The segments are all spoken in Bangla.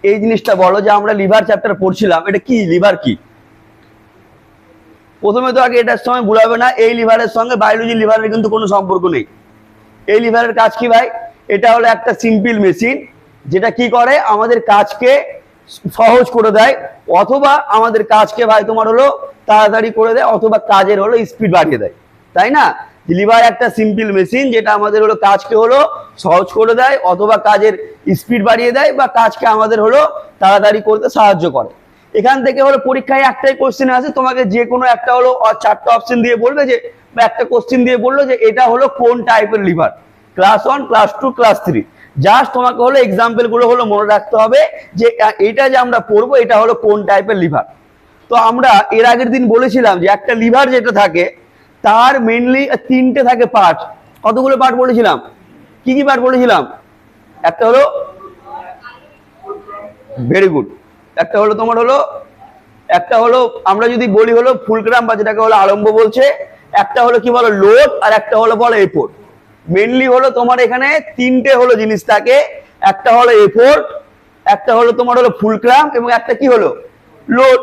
এই জিনিসটা বলো যে আমরা লিভার চ্যাপ্টার পড়ছিলাম, এটা কি লিভার কি? প্রথমে তো আগে এটার সঙ্গে ভুলাবে না, এই লিভারের সঙ্গে বায়োলজি লিভারের কিন্তু কোনো সম্পর্ক নেই। এই লিভারের কাজ কি ভাই? এটা হলো একটা সিম্পল মেশিন যেটা কি করে আমাদের কাজকে সহজ করে দেয়, অথবা আমাদের কাজকে ভাই তোমার হলো তাড়াতাড়ি করে দেয়, অথবা কাজের হলো স্পিড বাড়িয়ে দেয়, তাই না? লিভার একটা সিম্পল মেশিন যেটা আমাদের হলো কাজকে হলো সহজ করে দেয়, অথবা কাজের স্পিড বাড়িয়ে দেয়, বা কাজকে আমাদের হলো তাড়াতাড়ি করতে সাহায্য করে। এখান থেকে হলো পরীক্ষায় একটাই কোশ্চেন আছে, তোমাকে যে কোনো একটা হলো চারটা অপশন দিয়ে বলবে যে, বা একটা কোশ্চেন দিয়ে বললো যে এটা হলো কোন টাইপের liver, class 1, class 2, class 3। Just তোমাকে হলো এক্সাম্পল গুলো হলো মনে রাখতে হবে যে এটা যে আমরা পড়বো এটা হলো কোন টাইপের লিভার। তো আমরা এর আগের দিন বলেছিলাম যে একটা লিভার যেটা থাকে তার মেইনলি তিনটে থাকে পার্ট। কতগুলো পার্ট বলেছিলাম? কি কি পার্ট বলেছিলাম? একটা হলো, ভেরি গুড, একটা হলো তোমার হলো, একটা হলো আমরা যদি বলি হলো ফুলক্রাম বা যেটাকে হলো আরম্ভ বলছে, একটা হলো কি বলো লোড, আর একটা হলো বলো এফোর্ট। মেইনলি হলো তোমার এখানে তিনটে হলো জিনিস থাকে, একটা হলো এফোর্ট, একটা হলো তোমার হলো ফুলক্রাম, এবং একটা কি হলো লোড।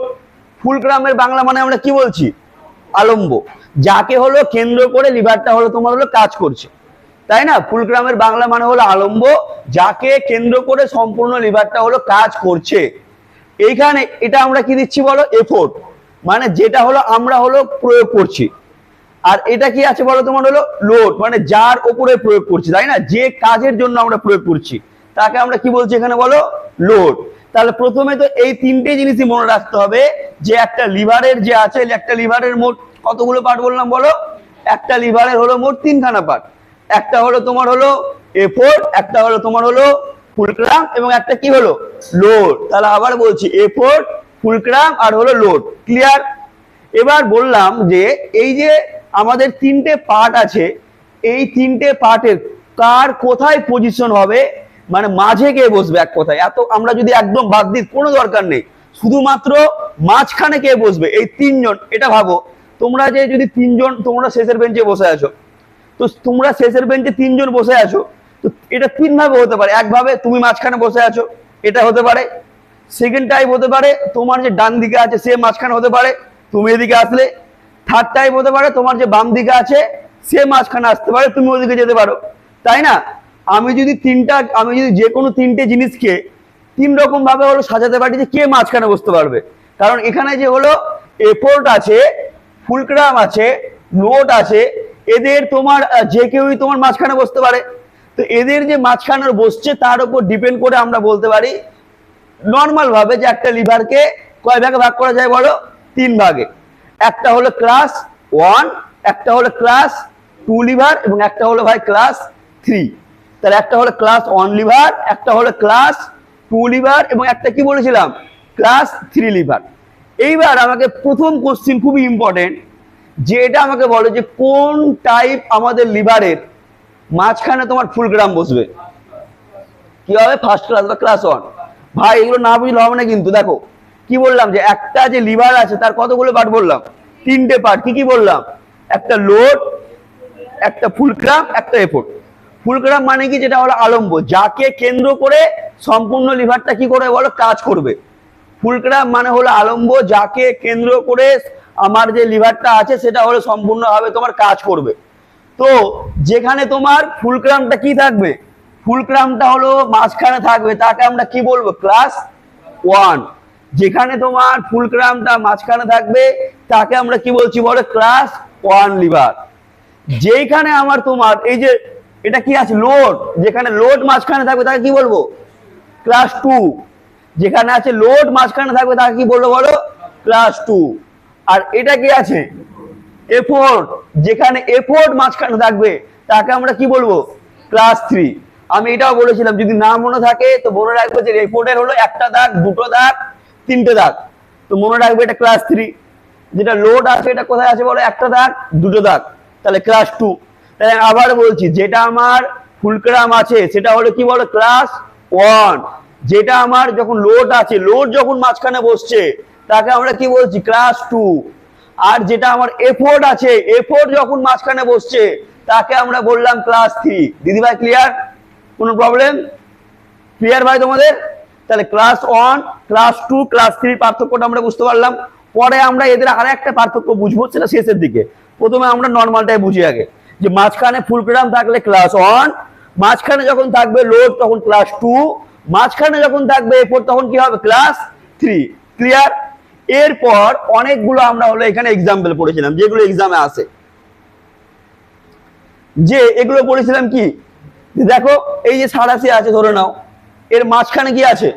ফুলক্রামের বাংলা মানে আমরা কি বলছি? আলম্ব, যাকে হলো কেন্দ্র করে লিভারটা হলো তোমার হলো কাজ করছে, তাই না? ফুলক্রামের বাংলা মানে হলো আলম্ব, যাকে কেন্দ্র করে সম্পূর্ণ লিভারটা হলো কাজ করছে। এইখানে এটা আমরা কি দিচ্ছি বলো? এফোর্ট, মানে যেটা হলো আমরা হলো প্রয়োগ করছি। আর এটা কি আছে বলো তোমার হলো লোড, মানে যার উপরে প্রয়োগ করছি, তাই না? যে কাজের জন্য আমরা প্রয়োগ করছি তাকে আমরা কি বলছি এখানে বলো? লোড। তাহলে প্রথমে তো এই তিনটে জিনিসই মনে রাখতে হবে যে একটা লিভারের যে আছে, একটা লিভারের মোট কতগুলো পার্ট বললাম বলো? একটা লিভারের হলো মোট তিনখানা পার্ট। একটা হলো তোমার হলো এফোর্ট, একটা হলো তোমার হলো ফুলক্রাম, এবং একটা কি হলো লোড। তাহলে আবার বলছি, এফোর্ট, ফুলক্রাম আর হলো লোড। ক্লিয়ার? এবার বললাম যে এই যে আমাদের তিনটে পার্ট আছে, এই তিনটে পার্টের কার কোথায় পজিশন হবে, মানে মাঝে কে বসবে, এক কথায় এত আমরা যদি একদম বাদ দিই কোনো দরকার নেই, শুধুমাত্র মাঝখানে কে বসবে, এই তিনজন। এটা ভাবো তোমরা যে যদি তিনজন তোমরা শেষের বেঞ্চে বসে আছো, তো তোমরা শেষের বেঞ্চে তিনজন বসে আছো, তো এটা তিন ভাবে হতে পারে। একভাবে তুমি মাঝখানে বসে আছো, এটা হতে পারে। সেকেন্ড টাইপ হতে পারে তোমার যে ডান দিকে আছে সে মাঝখানে হতে পারে, তুমি এদিকে আসলে। থার্ড টাইপ হতে পারে তোমার যে বাম দিকে আছে সে মাঝখানে আসতে পারে, তুমি ওদিকে যেতে পারো, তাই না? আমি যদি যে কোনো তিনটে জিনিসকে তিন রকম ভাবে হলো সাজাতে পারি যে কে মাঝখানে বসতে পারবে। কারণ এখানে যে হলো এফোর্ট আছে, ফুলক্রাম আছে, লোড আছে, এদের তোমার যে কেউই তোমার মাঝখানে বসতে পারে। তো এদের যে মাঝখানে বসছে তার উপর ডিপেন্ড করে আমরা বলতে পারি নর্মাল ভাবে যে একটা লিভারকে কয় ভাগে ভাগ করা যায় বলো? তিন ভাগে। একটা হলো ক্লাস 1, একটা হলো ক্লাস 2 লিভার, এবং একটা হলো ভাই ক্লাস 3। তাহলে একটা হলো ক্লাস 1 লিভার, একটা হলো ক্লাস 2 লিভার, এবং একটা কি বলেছিলাম? Class 3 liver. এইবার আমাকে প্রথম কোশ্চিন খুবই ইম্পর্টেন্ট, যে এটা আমাকে বলো যে কোন টাইপ আমাদের লিভারের মাঝখানে তোমার ফুলক্রাম বসবে? কি হবে? ফার্স্ট ক্লাস বা ক্লাস 1। ভাই এগুলো না বুঝলে হবে না কিন্তু। দেখো কি বললাম যে একটা যে লিভার আছে তার কতগুলো পার্ট বললাম? তিনটে পার্ট। কি কি বললাম? একটা লোড, একটা ফুলক্রাম, একটা এফোর্ট। ফুলক্রাম মানে কি? যেটা হলো আলম্ব, যাকে কেন্দ্র করে সম্পূর্ণ লিভারটা কি করে বলো? কাজ করবে। ফুলক্রাম মানে হলো আলম্ব, যাকে কেন্দ্র করে আমার যে লিভারটা আছে সেটা হলো সম্পূর্ণভাবে তোমার কাজ করবে। তো যেখানে তোমার ফুলক্রামটা কি থাকবে? ফুলক্রামটা হলো মাঝখানে থাকবে, তাকে আমরা কি বলবো? ক্লাস 1। যেখানে তোমার ফুলক্রামটা মাঝখানে থাকবে তাকে আমরা কি বলছি বলো? Class 1 liver. যেখানে আমার তোমার এই যে এটা কি আছে? লোড। যেখানে লোড মাঝখানে থাকবে তাকে কি বলবো? ক্লাস 2। যেখানে আছে লোড মাঝখানে থাকবে তাকে কি বলবো বলো? ক্লাস 2। আর এটা কি আছে? এফোর্ট। যেখানে এফোর্ট মাঝখানে থাকবে তাকে আমরা কি বলবো? ক্লাস 3। আমি এটাও বলেছিলাম, যদি না মনে থাকে তো মনে রাখবে যে এফোর্টের হলো একটা দাগ, দুটো দাগ, তিনটে দাগ। তো মনে রাখবে এটা ক্লাস 3। যেটা লোড আছে এটা কোথায় আছে বলো? একটা দাগ, দুটো দাগ, তাহলে ক্লাস 2। তাহলে আবার বলছি, যেটা আমার ফুলক্রাম আছে সেটা হলো কি বলো? ক্লাস 1। যেটা আমার যখন লোড আছে, লোড যখন মাঝখানে বসছে তাকে আমরা কি বলছি? ক্লাস 2। আর যেটা আমার এফোর্ট আছে, এফোর্ট যখন মাঝখানে বসছে তাকে আমরা বললাম ক্লাস 3। দিদি ভাই ক্লিয়ার? কোনো প্রবলেম? ক্লিয়ার ভাই তোমাদের? তাহলে ক্লাস 1, ক্লাস 2, ক্লাস 3 পার্থক্যটা আমরা বুঝতে পারলাম। পরে আমরা এদের আর একটা পার্থক্য বুঝবো, সেটা শেষের দিকে। প্রথমে আমরা নর্মালটাই বুঝি আগে, যে মাঝখানে ফুলক্রাম থাকলে ক্লাস 1, মাঝখানে যখন থাকবে লোড তখন ক্লাস 2, মাঝখানে যখন থাকবে এরপর তখন কি হবে ক্লাস 3। ক্লিয়ার? এরপর অনেকগুলো আমরা হলো এখানে এক্সাম্পল পড়েছিলাম, যেগুলো এক্সামে আসে, যে এগুলো পড়েছিলাম কি, দেখো এই যে 87 আছে ধরে নাও, এর মাঝখানে কি আছে,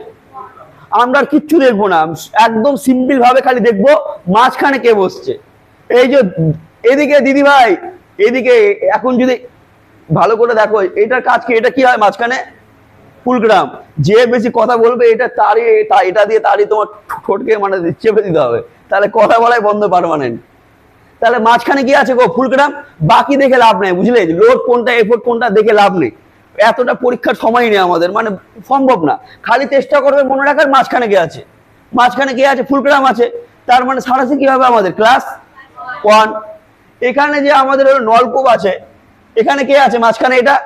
আমরা আর কিচ্ছু দেখবো না, একদম সিম্পল ভাবে খালি দেখবো মাঝখানে কে বসছে। এই যে এদিকে দিদি ভাই, এদিকে এখন যদি ভালো করে দেখো, এটার কাজ কি, এটা কি হয় মাঝখানে ফুলক্রাম। যে বেশি কথা বলবে এটা তারই, এটা দিয়ে তারই তোমার ঠোঁটকে মানে চেপে দিতে হবে, তাহলে কথা বলাই বন্ধ পার্মানেন্ট। তাহলে মাঝখানে কি আছে গো, ফুলক্রাম। বাকি দেখে লাভ নেই, বুঝলে, লোড কোনটা এফোর্ট কোনটা দেখে লাভ নেই, এতটা পরীক্ষার সময় নেই আমাদের, মানে সম্ভব না। খালি চেষ্টা করবে মনে রাখার মাঝখানে কে আছে, মাঝখানে কে আছে, ফুলক্রাম আছে। তার মানে 87 কি হবে আমাদের ক্লাস 1। এখানে যে আমাদের হলো নলকূপ আছে, এখানে কে আছে মাঝখানে, এটা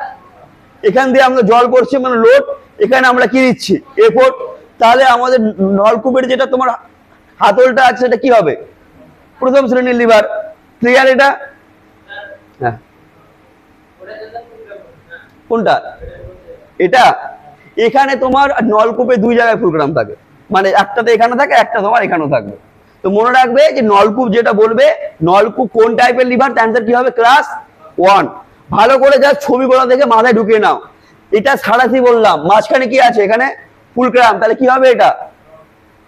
এখান দিয়ে আমরা জল পড়ছে মানে লোড, এখানে আমরা কি দিচ্ছি এফোর্ট। তাহলে আমাদের নলকূপের যেটা তোমার হাতলটা আছে সেটা কি হবে, প্রথম শ্রেণীর লিভার। ক্লিয়ার? এটা হ্যাঁ, কোনটা এটা, এখানে তোমার নলকূপে 2 জায়গায় ফুলক্রাম থাকে, মানে একটাতে এখানে থাকে, একটা তোমার এখানেও থাকবে। তো মনে রাখবে যে নলকূপ যেটা বলবে, নলকূপ কোন টাইপের লিভার, তার অ্যান্সার কি হবে ক্লাস 1। ভালো করে যা ছবিগুলো দেখে মাথায় ঢুকিয়ে নাও। এটা 87 বললাম, মাঝখানে কি আছে, এখানে ফুলক্রাম, তাহলে কি হবে এটা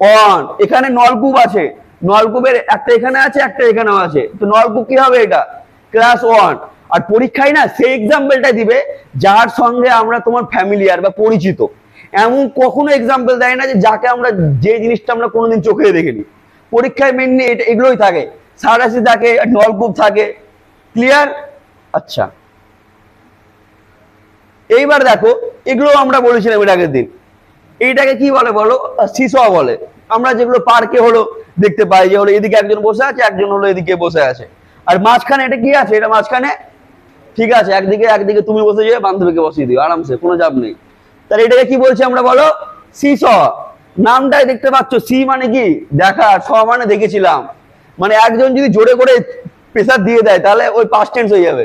1। এখানে নলকূপ আছে, নলকূপের একটা এখানে আছে, একটা এখানেও আছে, তো নলকূপ কি হবে এটা ক্লাস 1। আর পরীক্ষায় না সেই এক্সাম্পলটা দিবে যার সঙ্গে আমরা তোমার ফ্যামিলিয়ার বা পরিচিত। এমন কখনো এক্সাম্পল দেয় না যে যাকে আমরা, যে জিনিসটা আমরা কোনোদিন চোখে দেখিনি। পরীক্ষায় মেনলি এগুলোই থাকে, 87 থাকে, নলকূপ থাকে। ক্লিয়ার? আচ্ছা, এইবার দেখো এগুলো আমরা বলেছিলাম এর আগের দিন, এইটাকে কি বলে বলো, সিসো বলে। আমরা যেগুলো পার্কে হলো দেখতে পাই, যে হলো এদিকে একজন বসে আছে, একজন হলো এদিকে বসে আছে, আর মাঝখানে এটা কি আছে, এটা মাঝখানে ঠিক আছে, একদিকে তুমি বসে যাবে, বান্ধবীকে বসিয়ে দিও আরামসে, কোনো চাপ নেই। তাহলে এটাকে কি বলছি আমরা বলো, সিস। নামটাই দেখতে পাচ্ছ, সি মানে কি দেখা, স মানে দেখেছিলাম, মানে একজন যদি জোরে করে প্রেসার দিয়ে দেয় তাহলে ওই পাস্ট টেন্স হয়ে যাবে,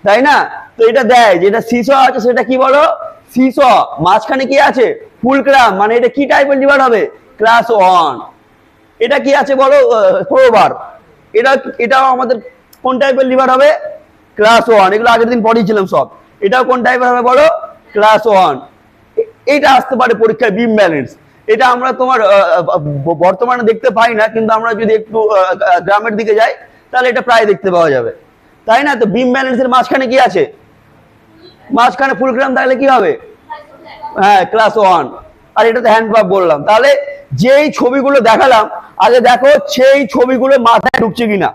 তাই না? তো এটা দেয়, যেটা সিস আছে সেটা কি বলো, সিস। মাঝখানে কি আছে, ফুলক্রাম, মানে এটা কি টাইপের লিভার হবে ক্লাস 1। এটা কি আছে বলো, ক্রোবার, এটাও আমাদের কোন টাইপের লিভার হবে ক্লাস 1। এগুলো আগের দিন পড়িয়েছিলাম সব। এটাও কোন টাইপের হবে বলো ক্লাস 1। এটা আসতে পারে পরীক্ষায় বিম ব্যালেন্স। এটা আমরা তোমার বর্তমানে দেখতে পাই না, কিন্তু আমরা যদি একটু গ্রামের দিকে যাই তাহলে এটা প্রায় দেখতে পাওয়া যাবে, তাই না? তো বিম ব্যালেন্সের মাঝখানে কি আছে, মাঝখানে ফুলক্রাম থাকলে কি হবে, হ্যাঁ ক্লাস 1। আর এটাতে হ্যান্ড পাম্প বললাম। তাহলে যেই ছবিগুলো দেখালাম আগে দেখো সেই ছবিগুলো মাথায় ঢুকছে কিনা।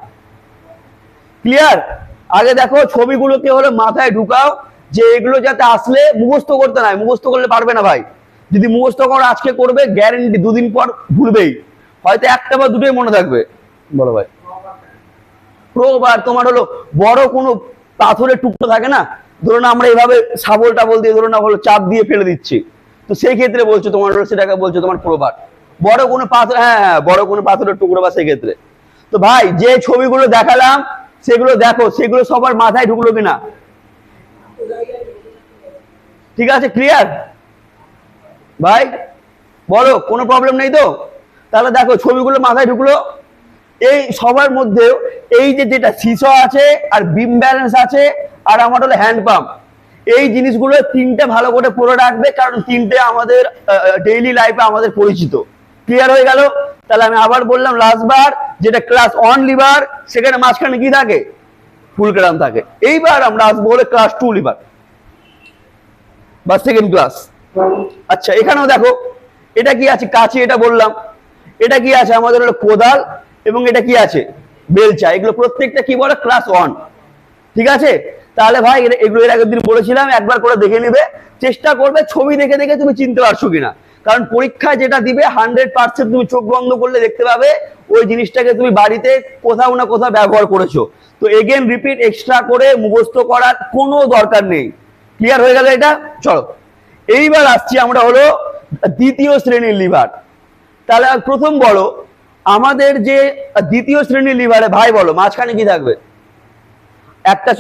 ক্লিয়ার? আগে দেখো ছবিগুলোকে হলো মাথায় ঢুকাও, যে এগুলো যাতে আসলে মুখস্থ করতে নাই, মুখস্থ করলে পারবে না ভাই। যদি মুখস্থ করো আজকে করবে, গ্যারেন্টি 2 দিন পর ভুলবেই, হয়তো একটা বা দুটোই মনে থাকবে। বলো ভাই। প্রবার তোমার হলো বড় কোনো পাথরের টুকরো থাকে না, ধরুন আমরা এইভাবে শাবল টাবল দিয়ে ধরুন হলো চাপ দিয়ে ফেলে দিচ্ছি, তো সেই ক্ষেত্রে বলছো তোমার হলো সেটাকে বলছো তোমার প্রবার। বড় কোনো পাথর, হ্যাঁ হ্যাঁ বড় কোনো পাথরের টুকরো বা সেই ক্ষেত্রে। তো ভাই যে ছবিগুলো দেখালাম সেগুলো দেখো, সেগুলো সবার মাথায় ঢুকলো কিনা, ঠিক আছে? ক্লিয়ার ভাই? বলো, কোনো প্রবলেম নেই তো? তাহলে দেখো ছবিগুলো মাথায় ঢুকলো। এই সবার মধ্যে এই যে যেটা সিসো আছে, আর বিম ব্যালেন্স আছে, আর আমার হলো হ্যান্ড পাম্প, এই জিনিসগুলো 3টে ভালো করে পড়ে রাখবে, কারণ 3টে আমাদের ডেইলি লাইফে আমাদের পরিচিত। ক্লিয়ার হয়ে গেল? তাহলে আমি আবার বললাম লাস্টবার, যেটা ক্লাস 1 লিভার, সেখানে মাঝখানে কি থাকে, ফুলক্রাম থাকে। এইবার আমরা আসবো হলো ক্লাস 2 লিভার বা সেকেন্ড ক্লাস। আচ্ছা, এখানেও দেখো এটা কি আছে, কাঁচি, এটা বললাম। এটা কি আছে আমাদের হলো কোদাল, এবং এটা কি আছে বেলচা। এগুলো প্রত্যেকটা কি বলে ক্লাস 1। ঠিক আছে? তাহলে ভাই এগুলো এর আগের দিন বলেছিলাম, একবার করে দেখে নিবে, চেষ্টা করবে ছবি দেখে দেখে তুমি চিনতে পারছো কিনা, কারণ পরীক্ষায় যেটা দিবে 100% তুমি চোখ বন্ধ করলে দেখতে পাবে ওই জিনিসটাকে তুমি বাড়িতে কোথাও না কোথাও ব্যবহার করেছো। তো এগেন রিপিট এক্সট্রা করে মুখস্থ করার কোনো দরকার নেই। ক্লিয়ার হয়ে গেল এটা? চলো এইবার আসছি আমরা হলো দ্বিতীয় শ্রেণীর লিভার। তাহলে প্রথম বলো আমাদের যে দ্বিতীয় শ্রেণীর লিভারে ভাই বলো মাঝখানে কি থাকবে? একটা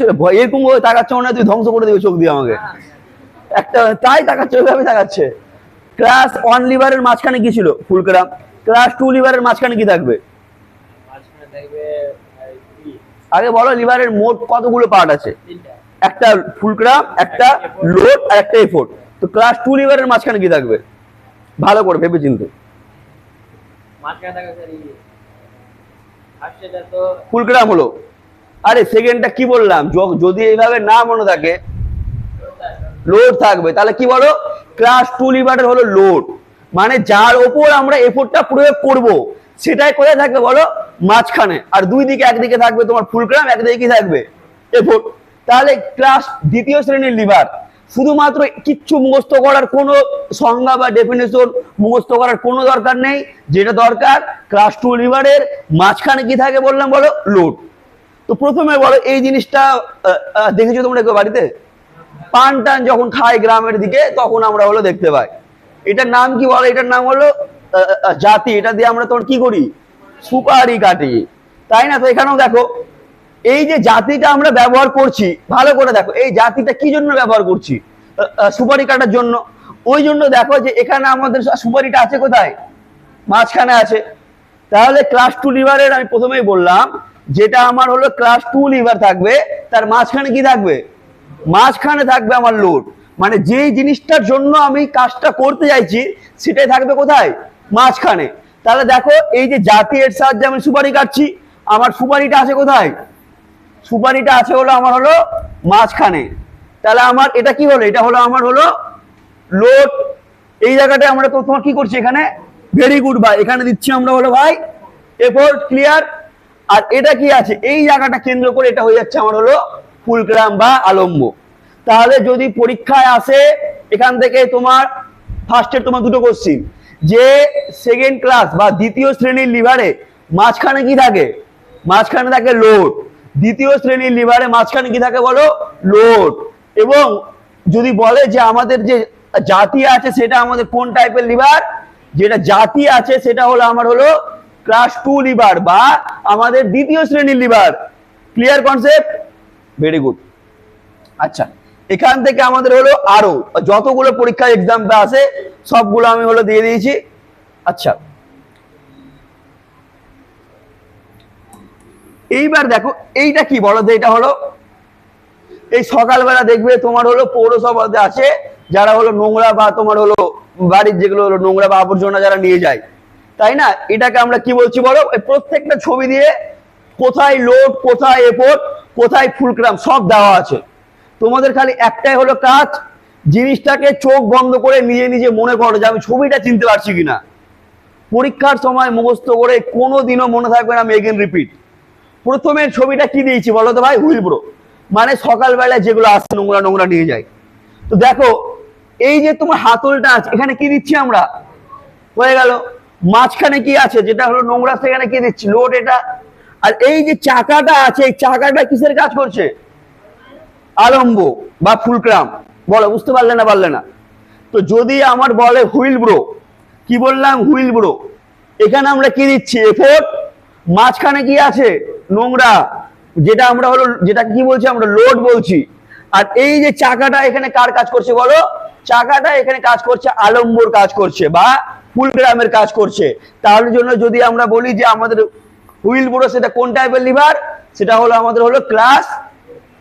এরকম ভাবে তাকাচ্ছে মনে হয় তুই ধ্বংস করে দেবে চোখ দিয়ে আমাকে। একটা তাই তাকাচ্ছে, ওইভাবে তাকাচ্ছে। ক্লাস 1 লিভারের মাঝখানে কি ছিল? ফুলক্রাম। ক্লাস 2 লিভারের মাঝখানে কি থাকবে? আগে বলো লিভারের মোট কতগুলো পার্ট আছে? একটা ফুলক্রাম, একটা লোড আর একটা এফোর্ট। তো ক্লাস 2 লিভারের মাঝখানে কি থাকবে? ভালো করে ভেবে চিন্তে। ফুলক্রাম হলো। আরে সেকেন্ডটা কি বললাম? যদি এইভাবে না মনে থাকে লোড থাকবে, তাহলে কি বলো? ক্লাস 2 লিভারের হলো লোড, মানে যার ওপর আমরা এফোর্টটা প্রয়োগ করব সেটাই কোথায় থাকবে বলো? মাঝখানে। আর দুই দিকে, একদিকে থাকবে তোমার ফুলক্রাম, একদিকে কি থাকবে? এফোর্ট। তাহলে ক্লাস দ্বিতীয় শ্রেণীর লিভার শুধুমাত্র কিচ্ছু মুখস্থ করার কোনো সংজ্ঞা বা ডেফিনেশন মুখস্থ করার কোনো দরকার নেই। যেটা দরকার ক্লাস 2 লিভারের মাঝখানে কি থাকে বললাম বলো? লোড। তো প্রথমে বলো এই জিনিসটা দেখেছো তোমরা কেউ বাড়িতে? পান টান যখন খায় গ্রামের দিকে তখন আমরা হলো দেখতে পাই। এটার নাম কি বলো? এটার নাম হলো জাতি। এটা দিয়ে আমরা তোমার কি করি? সুপারি কাটি, তাই না? তো এখানেও দেখো এই যে জাতিটা আমরা ব্যবহার করছি, ভালো করে দেখো এই জাতিটা কি জন্য ব্যবহার করছি? সুপারি কাটার জন্য। ওই জন্য দেখো যে এখানে আমাদের সুপারিটা আছে কোথায়? মাঝখানে আছে। তাহলে ক্লাস 2 লিভারের আমি প্রথমেই বললাম যেটা আমার হলো ক্লাস 2 লিভার থাকবে, তার মাঝখানে কি থাকবে? মাঝখানে থাকবে আমার লোড, মানে যেই জিনিসটার জন্য আমি কাজটা করতে চাইছি সেটাই থাকবে কোথায়? মাঝখানে। তাহলে দেখো এই যে জাতি এর সাহায্যে আমি সুপারি কাটছি, আমার সুপারিটা আছে কোথায়? সুপারিটা আছে হলো আমার হলো মাঝখানে। তাহলে আমার এটা কি হলো? এটা হলো আমার হলো লোড। এই জায়গাটায় আমরা তো তোমার কি করছি এখানে? ভেরি গুড ভাই, এখানে দিচ্ছি আমরা হলো ভাই এফোর্ট। ক্লিয়ার? আর এটা কি আছে? এই জায়গাটা কেন্দ্র করে এটা হয়ে যাচ্ছে আমার হলো ফুলক্রাম বা আলম্ব। তাহলে যদি পরীক্ষায় আসে এখান থেকে তোমার ফার্স্টের তোমার দুটো কোশ্চিন, যে সেকেন্ড ক্লাস বা দ্বিতীয় শ্রেণীর লিভারে মাঝখানে কি থাকে? মাঝখানে থাকে লোড। দ্বিতীয় শ্রেণীর লিভারে মাঝখানে কি থাকে বলো? লোড। এবং যদি বলে যে আমাদের যে জাতি আছে সেটা আমাদের কোন টাইপের লিভার, যেটা জাতি আছে সেটা হলো আমার হলো ক্লাস 2 লিভার বা আমাদের দ্বিতীয় শ্রেণীর liver. Clear concept? Very good. আচ্ছা, এখান থেকে আমাদের হলো আরো যতগুলো পরীক্ষা এক্সামটা আছে সবগুলো আমি হলো দিয়ে দিয়েছি। আচ্ছা, এইবার দেখো এইটা কি বলো? যে এটা হলো এই সকালবেলা দেখবে তোমার হলো পৌরসভাতে আছে যারা হলো নোংরা বা তোমার হলো বাড়ির যেগুলো হলো নোংরা বা আবর্জনা যারা নিয়ে যায়, তাই না? এটাকে আমরা কি বলছি বলো? প্রত্যেকটা ছবি দিয়ে কোথায় লোড, কোথায় এফোর্ট, কোথায় ফুলক্রাম সব দেওয়া আছে। তোমাদের খালি একটাই হলো কাজ, জিনিসটাকে চোখ বন্ধ করে নিজে নিজে মনে করো যে আমি ছবিটা চিনতে পারছি কিনা। পরীক্ষার সময় মুখস্থ করে কোনোদিনও মনে থাকবে না মেক এন্ড রিপিট। প্রথমের ছবিটা কি দিয়েছি বলো তো ভাই? হুইল ব্রো, মানে সকালবেলায় যেগুলো আসছে নোংরা নোংরা নিয়ে যায়। তো দেখো এই যে তোমার হাতলটা আছে এখানে কি দিচ্ছি আমরা? হয়ে গেল। মাঝখানে কি আছে? যেটা হলো নোংরা, সেখানে কি দিচ্ছি? লোড। এটা। আর এই যে চাকাটা আছে এই চাকাটা কিসের কাজ করছে? আলম্ব বা ফুলক্রাম। বলো বুঝতে পারলে না পারলে না? তো যদি আমার বলে হুইল ব্রো, কি বললাম? Wheel bro. এখানে আমরা কি দিচ্ছি? এফোর্ট। মাঝখানে কি আছে? নোংরা, যেটা আমরা হলো যেটা কি বলছি আমরা? লোড বলছি। আর এই যে চাকাটা এখানে কার কাজ করছে বলো? চাকাটা এখানে কাজ করছে আলম্বর কাজ করছে বা ফুলক্রামের কাজ করছে। তার জন্য যদি আমরা বলি যে আমাদের হুইল ব্রো সেটা কোন টাইপের লিভার, সেটা হলো আমাদের হলো ক্লাস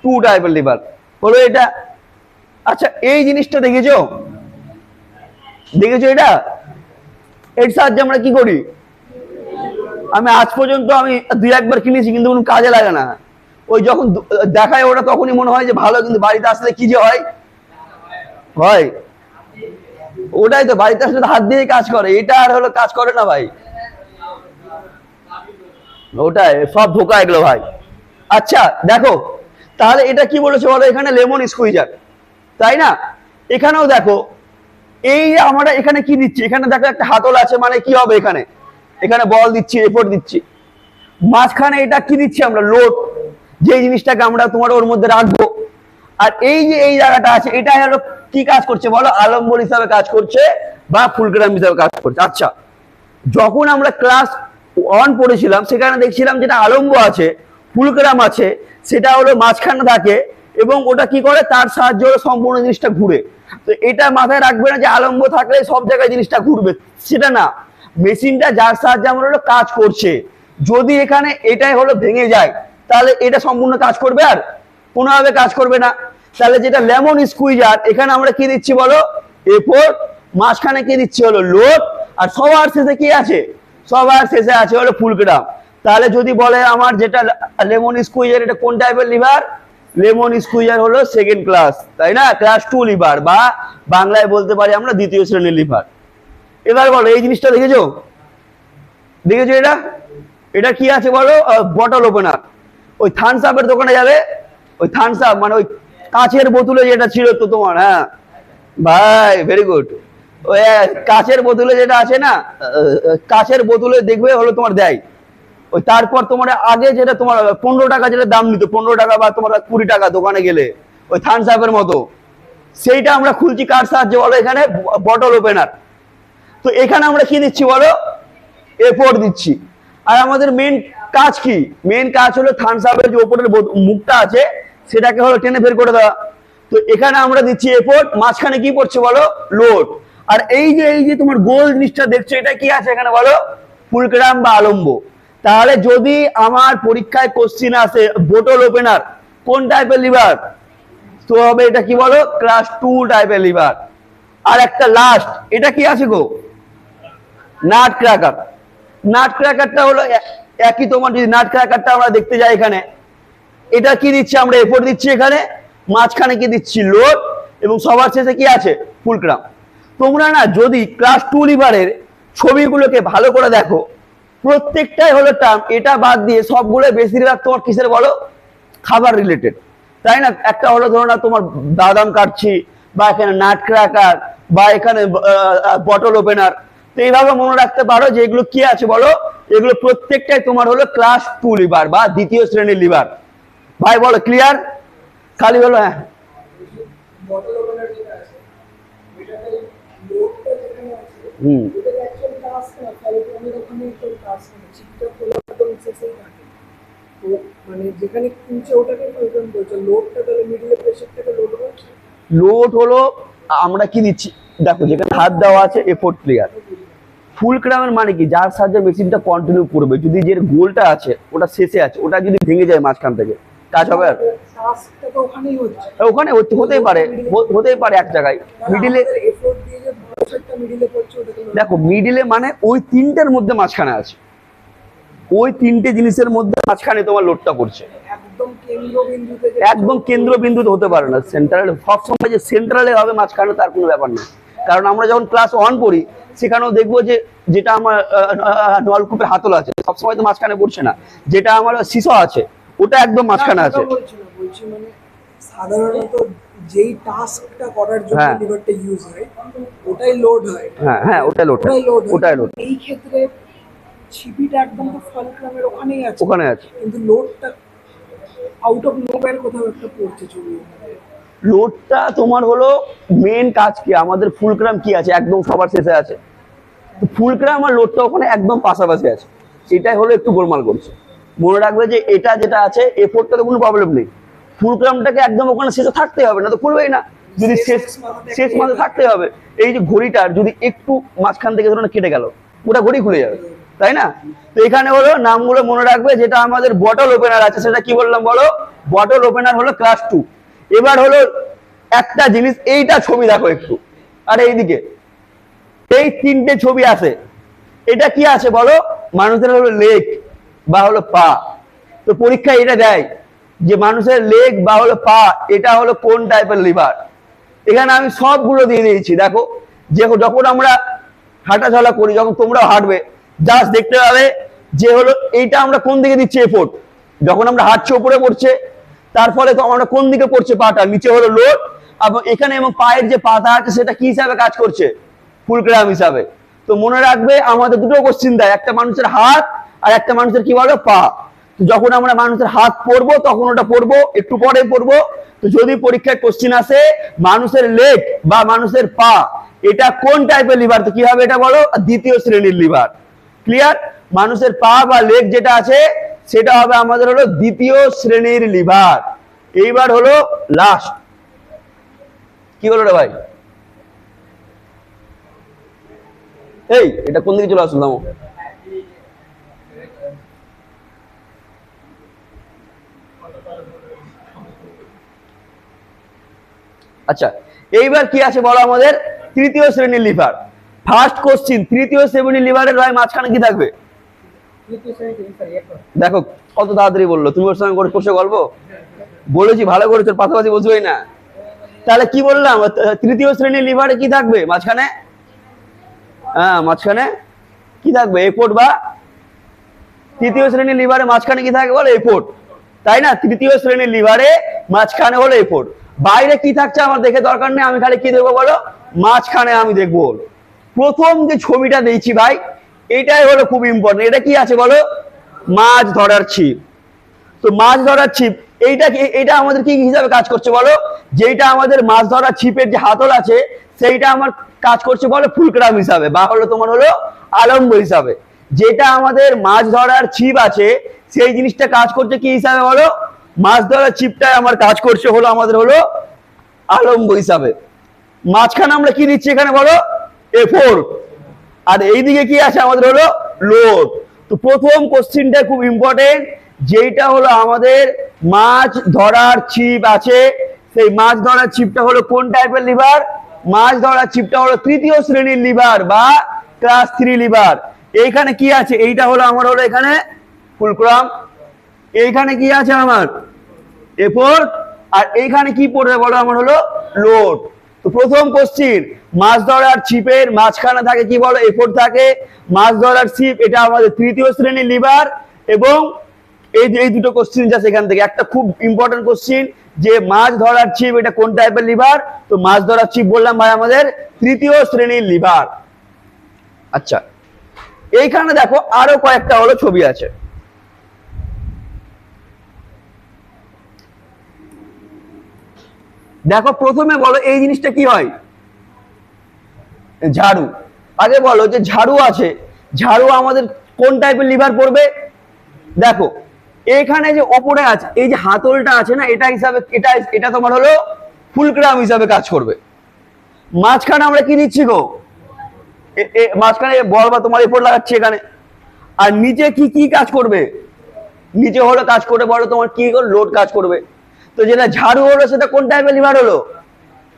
2 টাইপের লিভার হলো এটা। আচ্ছা, এই জিনিসটা দেখেছো? দেখেছো এটা? এর সাহায্যে আমরা কি করি? আমি আজ পর্যন্ত আমি 2-1 বার কিনেছি কিন্তু কোনো কাজে লাগে না। ওই যখন দেখায় ওটা তখনই মনে হয় যে ভালো, কিন্তু বাড়িতে আসলে কি যে হয় হয় ওটাই তো, বাড়িতে আসলে হাত দিয়ে কাজ করে, এটা আর হলো কাজ করে না ভাই। ওটাই সব ধোকা এগুলো ভাই। আচ্ছা দেখো তাহলে এটা কি বলেছে বলো? এখানে লেমন স্কুইজার, তাই না? এখানেও দেখো এই আমরা এখানে কি দিচ্ছি? এখানে দেখো একটা হাতল আছে, মানে কি হবে? এখানে এখানে বল দিচ্ছি, এফোর্ট দিচ্ছি। মাঝখানে এটা কি দিচ্ছি আমরা? লোড, যে জিনিসটাকে আমরা তোমার ওর মধ্যে রাখবো। আর এই যে এই জায়গাটা আছে এটা হলো কি কাজ করছে বলো? আলম্বর হিসাবে কাজ করছে বা ফুলক্রাম হিসাবে কাজ করছে। আচ্ছা, যখন আমরা ক্লাস 1 পড়েছিলাম সেখানে দেখছিলাম যেটা আলম্ব আছে, ফুলক্রাম আছে, সেটা হলো মাঝখানে থাকে এবং ওটা কি করে, তার সাহায্যে হলো সম্পূর্ণ জিনিসটা ঘুরে। তো এটা মাথায় রাখবে না যে আলম্ব থাকলে সব জায়গায় জিনিসটা ঘুরবে, সেটা না। মেশিনটা যার সাহায্যে আমরা হলো কাজ করছে, যদি এখানে এটাই হলো ভেঙে যায় তাহলে এটা সম্পূর্ণ কাজ করবে আর কোনোভাবে কাজ করবে না। তাহলে যেটা লেমন স্কুইজার, এখানে আমরা কি দিচ্ছি বলো, এফোর, মাঝখানে কি দিচ্ছি হলো লোড, আর সবার শেষে কি আছে, সবার শেষে আছে হলো ফুলক্রাম। তাহলে যদি বলে আমার যেটা লেমন স্কুইজার, এটা কোন টাইপের লিভার, লেমন স্কুইজার হলো সেকেন্ড ক্লাস, তাই না, ক্লাস 2 লিভার, বা বাংলায় বলতে পারি আমরা দ্বিতীয় শ্রেণীর লিভার। এবার বলো এই জিনিসটা দেখেছো, দেখেছো এটা, এটা কি আছে বলো, বটল ওপেনার। ওই থামস আপের দোকানে যাবে, ওই থামস আপ মানে ওই কাচের বোতলে যেটা ছিল তো তোমার, হ্যাঁ ভাই ভেরি গুড, ওই কাচের বোতলে যেটা আছে না, কাচের বোতলে দেখবে হলো তোমার দেয় ওই, তারপর তোমার আগে যেটা তোমার 15 টাকা যেটা দাম নিত, 15 টাকা বা তোমার 20 টাকা দোকানে গেলে ওই থামস আপের মতো, সেইটা আমরা খুলছি কার সাহায্যে বলো, এখানে বটল ওপেনার। তো এখানে আমরা কি দিচ্ছি বলো, এফোর দিচ্ছি। আর আমাদের মেন কাজ কি, মেন কাজ হলো থামস আপের যে ওপরের মুখটা আছে সেটাকে হলো টেনে বের করে দেওয়া। তো এখানে আমরা দিচ্ছি এফোর, মাঝখানে কি পড়ছে বলো, লোড। আর এই যে তোমার গোল জিনিসটা দেখছো, এটা কি আছে এখানে বলো, ফুলক্রাম বা আলম্ব। তাহলে যদি আমার পরীক্ষায় কোশ্চিন আসে বোতল ওপেনার কোন টাইপের লিভার, তো হবে এটা কি বলো, ক্লাস 2 টাইপের লিভার। আর একটা লাস্ট, এটা কি আছে গো, নাট ক্র্যাকার। নাট ক্র্যাকারটা হলো একই, তোমার যদি নাট ক্র্যাকারটা আমরা দেখতে যাই এখানে, এটা কি দিচ্ছি আমরা, এফোর দিচ্ছি এখানে, মাঝখানে কি দিচ্ছি লোড, এবং সবার শেষে কি আছে, ফুলক্রাম। তোমরা না যদি ক্লাস 2 লিভারের ছবিগুলোকে ভালো করে দেখো, প্রত্যেকটাই হলো টার্ম, এটা বাদ দিয়ে সবগুলো বেশিরভাগ তোমার কিসের বলো, খাবার রিলেটেড, তাই না। একটা হলো ধরো না তোমার বাদাম কাটছি, বা এখানে নাট ক্র্যাকার, বা এখানে বটল ওপেনার। তো এইভাবে মনে রাখতে পারো যে এগুলো কি আছে বলো, এগুলো প্রত্যেকটাই তোমার হলো ক্লাস 2 লিভার বা দ্বিতীয় শ্রেণীর লিভার। ভাই বলো ক্লিয়ার, খালি বলো হ্যাঁ। লোড হলো আমরা কি দিচ্ছি, দেখো যেখানে হাত দেওয়া আছে এফোর্ট ক্লিয়ার। ফুলক্রামের মানে কি, যার সাহায্যে মেশিনটা কন্টিনিউ করবে, যদি যে গোলটা আছে ওটা শেষে আছে, ওটা যদি ভেঙে যায় মাঝখান থেকে কাজ হবে আর ওখানে হতেই পারে এক জায়গায় মিডিলে। দেখো মিডিলে মানে ওই তিনটের মধ্যে মাঝখানে আছে, ওই তিনটে জিনিসের মধ্যে মাঝখানে তোমার লোডটা করছে। একদম কেন্দ্রবিন্দুতে হতে পারে না, সেন্ট্রালে সবসময় যে সেন্ট্রালে হবে মাঝখানে তার কোনো ব্যাপার নেই। কারণ আমরা যখন ক্লাস 1 পড়ি সেখানেও দেখবো যে যেটা আমার নলকূপের হাতল আছে সবসময় তো মাঝখানে পড়ছে না, যেটা আমার সিসো আছে ওটা একদম মাঝখানে আছে। মানে সাধারণত যেই টাস্কটা করার জন্য লিভারটা ইউজ হয় ওটাই লোড হয়। হ্যাঁ ওটাই লোড। এই ক্ষেত্রে ছিপিটা একদম তো ফুলক্রামের ওখানে আছে কিন্তু লোডটা আউট অফ নোওয়্যার কোথাও একটা পড়ছে চলে। লোডটা তোমার হলো মেন কাজ কি, আমাদের ফুলক্রাম কি আছে একদম সবার শেষে আছে, ফুলক্রাম আর লোডটা ওখানে একদম পাশাপাশি আছে, এটাই হলো একটু গোলমাল করছে। মনে রাখবে যে এটা যেটা আছে এফোর্টটা তো কোনো প্রবলেম নেই, ফুলক্রামটাকে একদম ওখানে শেষে থাকতে হবে, না তো খুলবেই না, যদি শেষ মাঝে থাকতে হবে। এই যে ঘড়িটার যদি একটু মাঝখান থেকে ধরুন কেটে গেল ওটা ঘড়ি খুলে যাবে, তাই না। তো এখানে হলো নামগুলো মনে রাখবে, যেটা আমাদের বটল ওপেনার আছে সেটা কি বললাম বলো, বটল ওপেনার হলো ক্লাস 2। এবার হলো একটা জিনিস, এইটা ছবি দেখো একটু, আর এইদিকে এই তিনটে ছবি আছে, এটা কি আছে বলো, মানুষের হলো লেগ বা হলো পা। তো পরীক্ষায় এটা দেয় যে মানুষের লেগ বা হলো পা এটা হলো কোন টাইপের লিভার। এখানে আমি সবগুলো দিয়ে দিয়েছি। দেখো যে যখন আমরা হাঁটাচলা করি, যখন তোমরাও হাঁটবে জাস্ট দেখতে পাবে যে হলো এইটা আমরা কোন দিকে দিচ্ছি এফোর্ট, যখন আমরা হাঁটছি উপরে পড়ছে, তার ফলে তো আমরা কোন দিকে পড়ছে পাটা, নিচে হলো লোড, এবং এখানে এবং পায়ের যে পাতা আছে সেটা কি হিসাবে কাজ করছে, ফুলক্রাম হিসাবে। তো মনে রাখবে আমাদের দুটো কোশ্চিন দেয়, একটা মানুষের হাত আর একটা মানুষের কি বলো পা। যখন আমরা মানুষের হাত পড়বো তখন ওটা পড়বো একটু পরে পড়বো। তো যদি পরীক্ষায় কোশ্চিন আসে মানুষের লেগ বা মানুষের পা এটা কোন টাইপের লিভার? তো কি হবে এটা বলো? দ্বিতীয় শ্রেণীর লিভার। ক্লিয়ার? মানুষের পা বা লেগ যেটা আছে সেটা হবে আমাদের হলো দ্বিতীয় শ্রেণীর লিভার। এইবার হলো লাস্ট, কি হলো রে ভাই? এই এটা কোন দিকে চলে আসলাম? আচ্ছা, এইবার কি আছে বলো আমাদের? তৃতীয় শ্রেণীর লিভার। ফার্স্ট কোশ্চিন, তৃতীয় শ্রেণীর লিভারের ভাই মাঝখানে কি থাকবে? দেখো কত তাড়াতাড়ি বললো। তুমি ওর সঙ্গে করছো গল্প? বলেছি ভালো করেছো, পাশাপাশি বুঝবেই না। তাহলে কি বললাম? তৃতীয় শ্রেণীর লিভারে কি থাকবে মাঝখানে? হ্যাঁ, মাঝখানে কি থাকবে? এপোর্ট বা তৃতীয় শ্রেণীর লিভারে মাঝখানে কি থাকে বলো? এপোর্ট, তাই না? তৃতীয় শ্রেণীর লিভারে মাঝখানে হলো এপোর্ট। বাইরে কি থাকছে আমার দেখে দরকার নেই, আমি খালি কি দেখবো বলো? মাঝখানে আমি দেখবো। প্রথম যে ছবিটা দিয়েছি ভাই, এটাই হলো খুব ইম্পর্টেন্ট। এটা কি আছে বলো? মাছ ধরার ছিপ। তো মাছ ধরার ছিপ এইটা কি, এটা আমাদের কি হিসাবে কাজ করছে বলো? যেটা আমাদের মাছ ধরার ছিপের যে হাতল আছে সেইটা আমার কাজ করছে বলো ফুলক্রাম হিসাবে, বা হলো তোমার হলো আলম্ব হিসাবে। যেটা আমাদের মাছ ধরার ছিপ আছে সেই জিনিসটা কাজ করছে কি হিসাবে বলো? মাছ ধরার ছিপটাই আমার কাজ করছে হলো আমাদের হলো আলম্ব হিসাবে। মাঝখানে আমরা কি দিচ্ছি এখানে বলো? এ4। আর এইদিকে কি আছে আমাদের হলো লোড। তো প্রথম কোশ্চিনটা খুব ইম্পর্টেন্ট, যেটা হলো আমাদের মাছ ধরার ছিপ আছে, সেই মাছ ধরার ছিপটা হলো কোন টাইপের লিভার? মাছ ধরার ছিপটা হলো তৃতীয় শ্রেণীর লিভার বা ক্লাস 3 লিভার। এইখানে কি আছে? এইটা হলো আমার হলো এখানে ফুলক্রাম, এইখানে কি আছে আমার? এ4, আর এইখানে কি পড়বে বলো? আমার হলো লোড। তো প্রথম কোশ্চিন, মাছ ধরার ছিপের মাঝখানে থাকে কি বলো? এ4 থাকে। মাছ ধরার ছিপ এটা আমাদের তৃতীয় শ্রেণীর লিভার। এবং এই দুটো কোশ্চিন যা সেখান থেকে একটা খুব ইম্পর্টেন্ট কোশ্চিন, যে মাছ ধরার ছিপ এটা কোন টাইপের লিভার? তো মাছ ধরার ছিপ বললাম ভাই আমাদের তৃতীয় শ্রেণীর লিভার। আচ্ছা, এইখানে দেখো আরো কয়েকটা হলো ছবি আছে। দেখো প্রথমে বলো এই জিনিসটা কি হয়? ঝাড়ু। আগে বলো যে ঝাড়ু আছে, ঝাড়ু আমাদের কোন টাইপের লিভার পড়বে? দেখো এখানে যে ওপরে আছে এই যে হাতলটা আছে না, এটা হিসাবে এটা তোমার হলো ফুলক্রাম হিসাবে কাজ করবে। মাঝখানে আমরা কি দিচ্ছি গো? মাঝখানে বল বা তোমার এপোর্ট লাগাচ্ছি এখানে। আর নিচে কি কি কাজ করবে? নিচে হলো কাজ করবে বলো তোমার কি লোড কাজ করবে। তো যেটা ঝাড়ু হলো সেটা কোন টাইপের লিভার হলো?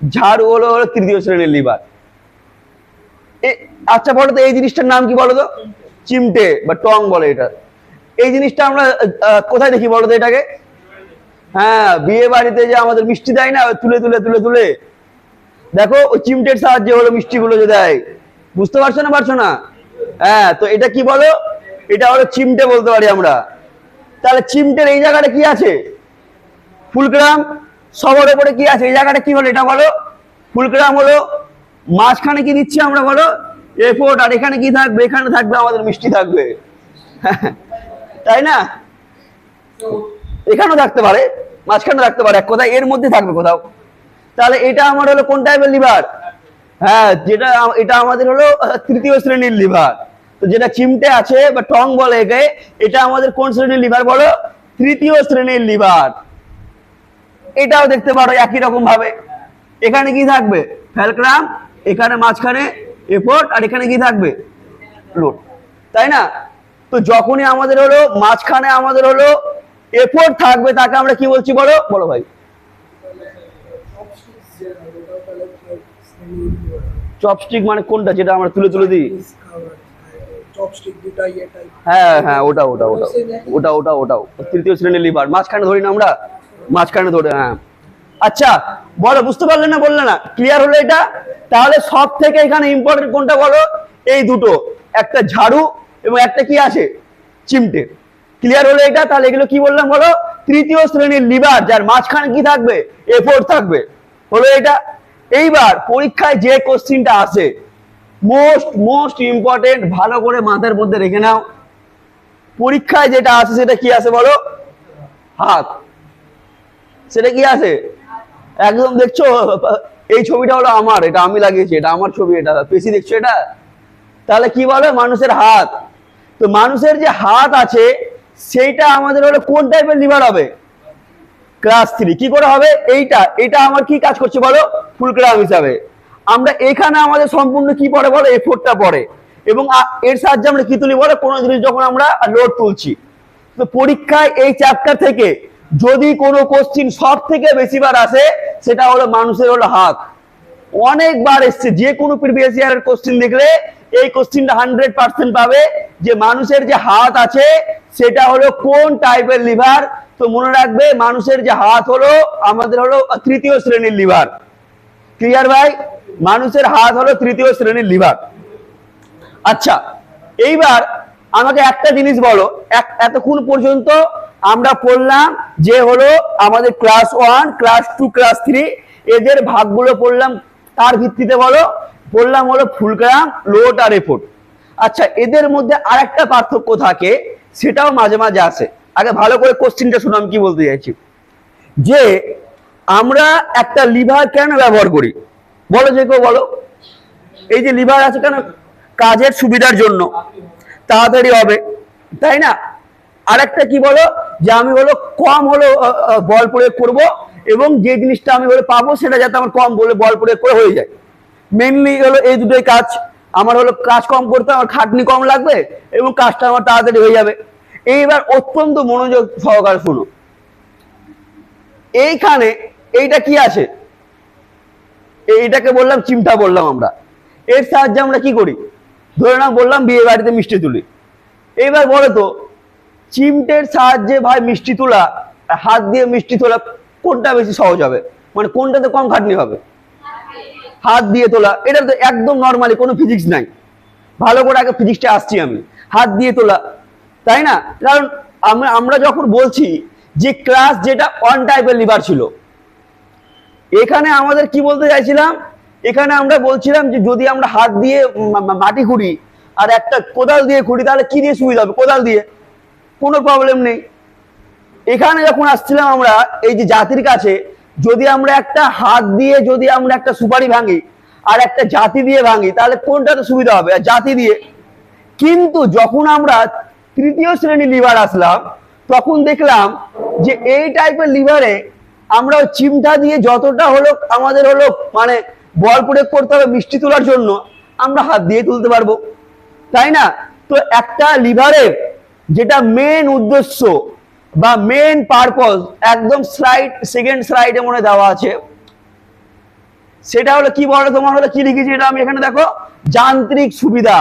ঝাড়ু হলো তৃতীয় শ্রেণীর লিভার। আচ্ছা বলো তো এই জিনিসটার নাম কি বলো তো? চিমটে বা টং বলে এটা। এই জিনিসটা আমরা কোথায় দেখি বলো তো এটাকে? হ্যাঁ, বিয়ে বাড়িতে যে আমাদের মিষ্টি দেয় না, তুলে তুলে তুলে তুলে দেখো ওই চিমটের সাহায্যে হলো মিষ্টিগুলো যে দেয়। বুঝতে পারছো না পারছো না? হ্যাঁ, তো এটা কি বলো? এটা হলো চিমটে বলতে পারি আমরা। তাহলে চিমটের এই জায়গাটা কি আছে? ফুলক্রাম। সবার উপরে কি আছে? এই জায়গাটা কি হলো? এটা বলো ফুলক্রাম হলো। মাঝখানে কি দিচ্ছি আমরা বলো? এ4। আর এখানে কি থাকবে? এখানে থাকবে আমাদের মিষ্টি থাকবে, তাই না? এখানেও থাকতে পারে, মাঝখানে থাকতে পারে, এক কথায় এর মধ্যে থাকবে কোথাও। তাহলে এটা আমার হলো কোন টাইপের লিভার? হ্যাঁ, যেটা এটা আমাদের হলো তৃতীয় শ্রেণীর লিভার। তো যেটা চিমটে আছে বা টং বলে একে, এটা আমাদের কোন শ্রেণীর লিভার বলো? তৃতীয় শ্রেণীর লিভার। এটাও দেখতে পারো একই রকম ভাবে। এখানে কি থাকবে? ফ্যালক্রাম, এখানে মাঝখানে এপোর্ট, আর এখানে কি থাকবে? লোড, তাই না? তো যখনই আমাদের হলো মাঝখানে আমাদের হলো এপোর্ট থাকবে তাকে আমরা কি বলছি বলো? বলো ভাই। চপস্টিক মানে কোনটা? যেটা আমরা তুলে তুলে দিই? হ্যাঁ হ্যাঁ, ওটা ওটা ওটা ওটা ওটা ওটাও তৃতীয় শ্রেণীর লিভার। মাঝখানে ধরি না আমরা? মাঝখানে ধরে, হ্যাঁ। আচ্ছা বলো, বুঝতে পারলে না? বললে না? ক্লিয়ার হলো এটা? তাহলে সব থেকে এখানে ইম্পর্টেন্ট কোনটা বলো? এই দুটো, একটা ঝাড়ু এবং একটা কি আছে? চিমটে। ক্লিয়ার হলো এটা? তাহলে এগুলো কি বললাম বলো? তৃতীয় শ্রেণীর লিভার, যার মাঝখানে কি থাকবে? এ4 থাকবে। হলো এটা? এইবার পরীক্ষায় যে কোশ্চিনটা আসে মোস্ট মোস্ট ইম্পর্টেন্ট, ভালো করে মাথার মধ্যে রেখে নাও। পরীক্ষায় যেটা আসে সেটা কি আসে বলো? হাত। সেটা কি আছে? একদম দেখছো এই ছবিটা হলো আমার, এটা আমি লাগিয়েছি, এটা আমার ছবি, এটা পেশি দেখছো এটা, তাহলে কি বলে মানুষের হাত। তো মানুষের যে হাত আছে সেইটা আমাদের হলো কোন টাইপের লিভার হবে, ক্লাস 3। কি করে হবে, এইটা এটা আমার কি কাজ করছে বলো, ফুলক্রাম হিসাবে। আমরা এখানে আমাদের সম্পূর্ণ কি পড়ে বলো, এফোর্টটা পড়ে, এবং এর সাহায্যে আমরা কি তুলি বলো, কোনো জিনিস যখন আমরা লোড তুলছি। তো পরীক্ষায় এই চ্যাপ্টার থেকে যদি কোনো কোশ্চিন সব থেকে বেশিবার আসে সেটা হলো মানুষের হলো হাত। অনেকবার এসছে, যে কোনো প্রিভিয়াস ইয়ারের কোশ্চিন দেখলে এই কোশ্চিনটা 100% পাবে, যে মানুষের যে হাত আছে সেটা হলো কোন টাইপের লিভার। তো মনে রাখবে মানুষের যে হাত হলো আমাদের হলো তৃতীয় শ্রেণীর লিভার। ক্লিয়ার ভাই, মানুষের হাত হলো তৃতীয় শ্রেণীর লিভার। আচ্ছা, এইবার আমাকে একটা জিনিস বলো, এতক্ষণ পর্যন্ত আমরা পড়লাম যে হলো আমাদের ক্লাস 1, ক্লাস 2, ক্লাস 3 এদের ভাগগুলো পড়লাম, তার ভিত্তিতে বলো পড়লাম হলো ফুলক্রাম, লোড আর এফোর্ট। আচ্ছা, এদের মধ্যে আরেকটা পার্থক্য থাকে, সেটাও মাঝে মাঝে আসে। আগে ভালো করে কোশ্চিনটা শুনো আমি কি বলতে চাইছি, যে আমরা একটা লিভার কেন ব্যবহার করি বলো, যে কেউ বলো। এই যে লিভার আছে কেন, কাজের সুবিধার জন্য, তাড়াতাড়ি হবে, তাই না? আরেকটা কি বলো, যে আমি হলো কম হলো বল প্রয়োগ করব, এবং যে জিনিসটা আমি হলো পাবো সেটা যাতে আমার কম বলে বল প্রয়োগ করে হয়ে যায়। মেনলি হলো এই দুটোই কাজ। আমার হলো কাজ কম করতে আমার খাটনি কম লাগবে, এবং কাজটা আমার তাড়াতাড়ি হয়ে যাবে। এইবার অত্যন্ত মনোযোগ সহকারে শুনো, এইখানে এইটা কি আছে, এইটাকে বললাম চিমটা বললাম আমরা। এর সাহায্যে আমরা কি করি, ধরে নাও বললাম বিয়ে বাড়িতে মিষ্টি তুলি। এইবার বলো তো, চিমটের সাহায্যে ভাই মিষ্টি তোলা, হাত দিয়ে মিষ্টি তোলা, কোনটা বেশি সহজ হবে, মানে কোনটাতে কম খাটনি হবে? হাত দিয়ে তোলা। এটা তো একদম নর্মালি, কোনো ফিজিক্স নাই, ভালো করে আগে ফিজিক্সটা আসছি আমি। হাত দিয়ে তোলা, তাই না? কারণ আমরা যখন বলছি যে ক্লাস যেটা 1 টাইপের লিভার ছিল, এখানে আমাদের কি বলতে চাইছিলাম, এখানে আমরা বলছিলাম যে যদি আমরা হাত দিয়ে মাটি খুঁড়ি আর একটা কোদাল দিয়ে খুঁড়ি, তাহলে কি দিয়ে সুবিধা হবে, কোদাল দিয়ে কোনো প্রবলেম নেই। এখানে যখন আসছিলাম আমরা এই যে জাতির কাছে, যদি আমরা একটা হাত দিয়ে যদি আমরা একটা সুপারি ভাঙি আর একটা জাতি দিয়ে ভাঙি, তাহলে কোনটাতে সুবিধা হবে, আর জাতি দিয়ে। কিন্তু যখন আমরা তৃতীয় শ্রেণী লিভার আসলাম, তখন দেখলাম যে এই টাইপের লিভারে আমরা চিমটা দিয়ে যতটা হলো আমাদের হলো মানে বল প্রয়োগ করতে হবে মিষ্টি তোলার জন্য, আমরা হাত দিয়ে তুলতে পারবো, তাই না? তো একটা লিভারের যেটা মেন উদ্দেশ্য বা মেন পারপজ, একদম স্লাইড সেকেন্ড স্লাইডে মনে দেওয়া আছে, সেটা হলো কি বলো, তোমার হলো কি লিখেছি এটা আমি এখানে দেখো, যান্ত্রিক সুবিধা।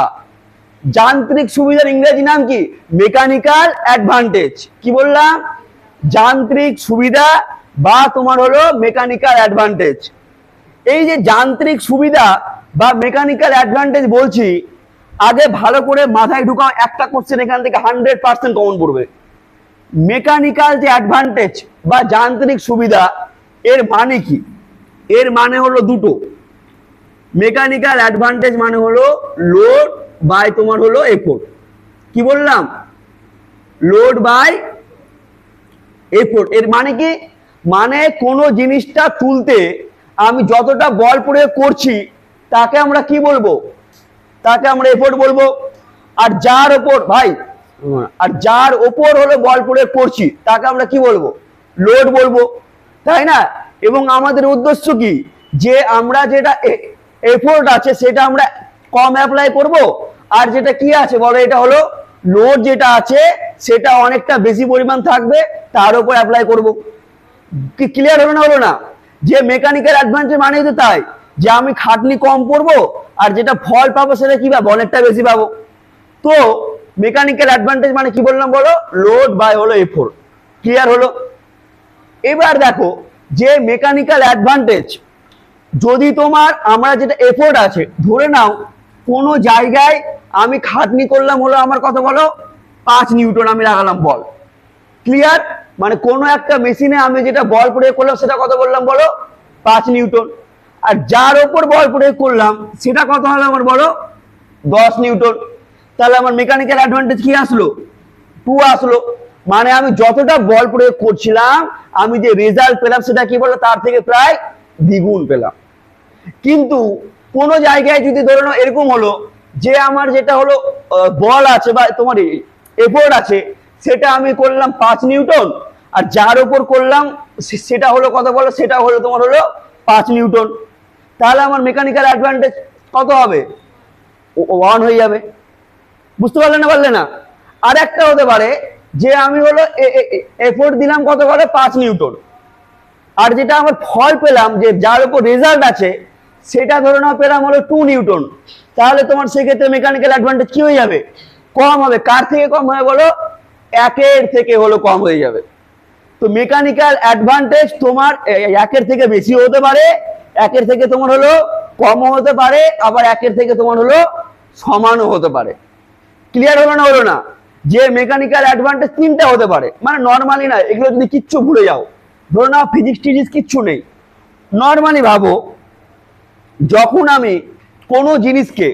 যান্ত্রিক সুবিধার ইংরেজি নাম কি, মেকানিক্যাল অ্যাডভান্টেজ। কি বললাম, যান্ত্রিক সুবিধা বা তোমার হলো মেকানিক্যাল অ্যাডভান্টেজ। এই যে যান্ত্রিক সুবিধা বা মেকানিক্যাল অ্যাডভান্টেজ বলছি, আগে ভালো করে মাথায় ঢুকাও, একটা কোশ্চেন এখান থেকে 100% কমন পড়বে। মেকানিক্যাল যে অ্যাডভান্টেজ বা যান্ত্রিক সুবিধা, এর মানে কি? এর মানে হলো দুটো। মেকানিক্যাল অ্যাডভান্টেজ মানে হলো লোড বাই তোমার হলো এফোর্ট। কি বললাম, লোড বাই এফোর্ট। এর মানে কি, মানে কোনো জিনিসটা তুলতে আমি যতটা বল প্রয়োগ করছি তাকে আমরা কি বলবো, তাকে আমরা এফোর্ট বলবো। আর যার ওপর ভাই, আর যার ওপর হলো বল প্রয়োগ করছি তাকে আমরা কি বলবো, লোড বলবো, তাই না? এবং আমাদের উদ্দেশ্য কি, যে আমরা যেটা এফোর্ট আছে সেটা আমরা কম অ্যাপ্লাই করব, আর যেটা কি আছে বলো, এটা হলো লোড যেটা আছে সেটা অনেকটা বেশি পরিমাণ থাকবে, তার উপর অ্যাপ্লাই করব। কি ক্লিয়ার হলো না, হলো না? যে মেকানিক্যাল অ্যাডভান্টেজ মানে তো তাই, যে আমি খাটনি কম করবো আর যেটা ফল পাবো সেটা কি পাবো, অনেকটা বেশি পাবো। তো মেকানিক্যাল অ্যাডভান্টেজ মানে কি বললাম বলো, লোড বাই হলো এফোর্ট। ক্লিয়ার হলো? এবার দেখো, যে মেকানিক্যাল অ্যাডভান্টেজ, যদি তোমার আমরা যেটা এফোর্ট আছে, ধরে নাও কোনো জায়গায় আমি খাটনি করলাম হলো আমার কত বলো, 5 নিউটন আমি লাগালাম বল। ক্লিয়ার? মানে কোনো একটা মেশিনে আমি যেটা বল প্রয়োগ করলাম সেটা কত বললাম বলো, 5 নিউটন। আর যার ওপর বল প্রয়োগ করলাম সেটা কত হবে আমার বলো, 10 নিউটন। তাহলে আমার মেকানিক্যাল অ্যাডভান্টেজ কি আসলো, 2 আসলো। মানে আমি যতটা বল প্রয়োগ করছিলাম আমি যে রেজাল্ট পেলাম সেটা কি বলো, তার থেকে প্রায় দ্বিগুণ পেলাম। কিন্তু কোনো জায়গায় যদি ধরে নাও এরকম হলো যে আমার যেটা হলো বল আছে বা তোমার এফোর্ট আছে, সেটা আমি করলাম 5 নিউটন, আর যার উপর করলাম সেটা হলো কত বলো, সেটা হলো তোমার হলো 5 নিউটন, তাহলে আমার মেকানিক্যাল অ্যাডভান্টেজ কত হবে? 1 হয়ে যাবে। বুঝতে পারলে না পারলে না? আর একটা হতে পারে যে আমি হলো এফোর্ট দিলাম কত বলে 5 নিউটন, আর যেটা আমার ফল পেলাম যে যার উপর রেজাল্ট আছে সেটা ধরে নাও পেলাম হলো 2 নিউটন, তাহলে তোমার সেক্ষেত্রে মেকানিক্যাল অ্যাডভান্টেজ কি হয়ে যাবে? কম হবে। কার থেকে কম হবে বলো? 1-এর থেকে হলো কম হয়ে যাবে। তো মেকানিক্যাল অ্যাডভান্টেজ তোমার 1-এর থেকে বেশি হতে পারে, 1-এর থেকে তোমার হলো কমও হতে পারে, আবার 1-এর থেকে তোমার হলো সমানও হতে পারে। ক্লিয়ার হলো না হলো না? যে মেকানিক্যাল অ্যাডভান্টেজ 3টা হতে পারে, মানে নর্মালি না, এগুলো যদি কিচ্ছু ভুলে যাও, ধরো না ফিজিক্স টিজিক্স কিচ্ছু নেই, নর্মালি ভাবো যখন আমি কোনো জিনিসকে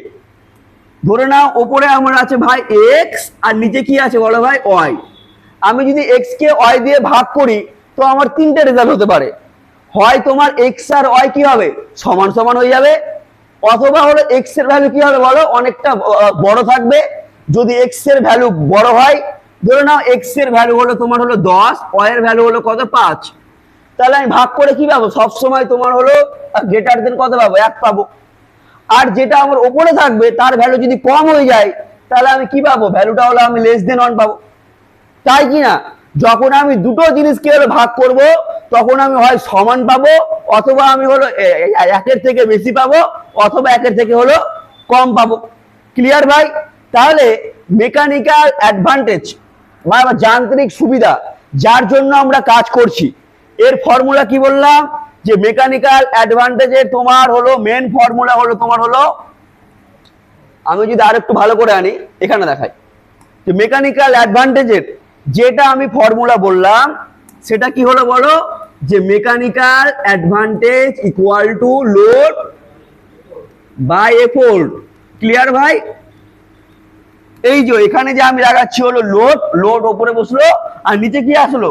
ধরে নাও ওপরে আমার আছে ভাই এক্স আর নিচে কি আছে বলো ভাই ওয়াই, আমি যদি এক্স কে ওয়াই দিয়ে ভাগ করি তো আমার 3টে রেজাল্ট হতে পারে। হয় তোমার এক্স আর ওয়াই কি হবে? সমান সমান হয়ে যাবে, অথবা হলো এক্স এর ভ্যালু কি হবে বলো? অনেকটা বড় থাকবে। যদি এক্স এর ভ্যালু বড় হয়, ধরে নাও এক্স এর ভ্যালু হলো তোমার হলো 10, ওয়াই এর ভ্যালু হলো কত 5, তাহলে আমি ভাগ করে কি পাবো? সবসময় তোমার হলো গ্রেটার দেন কত পাবো? 1 পাবো। আর যেটা আমার উপরে থাকবে তার ভ্যালু যদি কম হয়ে যায় তাহলে আমি কি পাবো? ভ্যালুটা হলো আমি লেস দেন 1 পাবো। তাই কি না? যখন আমি দুটো জিনিসকে হলো ভাগ করব তখন আমি হয় সমান পাবো, অথবা আমি হলো 1-এর থেকে বেশি পাবো, অথবা 1-এর থেকে হলো কম পাবো। ক্লিয়ার ভাই? তাহলে মেকানিক্যাল অ্যাডভান্টেজ বা যান্ত্রিক সুবিধা যার জন্য আমরা কাজ করছি, এর ফর্মুলা কি বললাম? যে মেকানিক্যাল অ্যাডভান্টেজের তোমার হলো মেন ফর্মুলা হলো তোমার হলো, আমি যদি আর একটু ভালো করে আনি এখানে দেখাই, যে মেকানিক্যাল অ্যাডভান্টেজের যেটা আমি ফর্মুলা বললাম সেটা কি হলো বলো? যে mechanical advantage equal to load by effort. Clear ভাই? এই যে এখানে যে আমি লাগাচ্ছি হলো লোড, লোড ওপরে বসলো আর নিচে কি আসলো?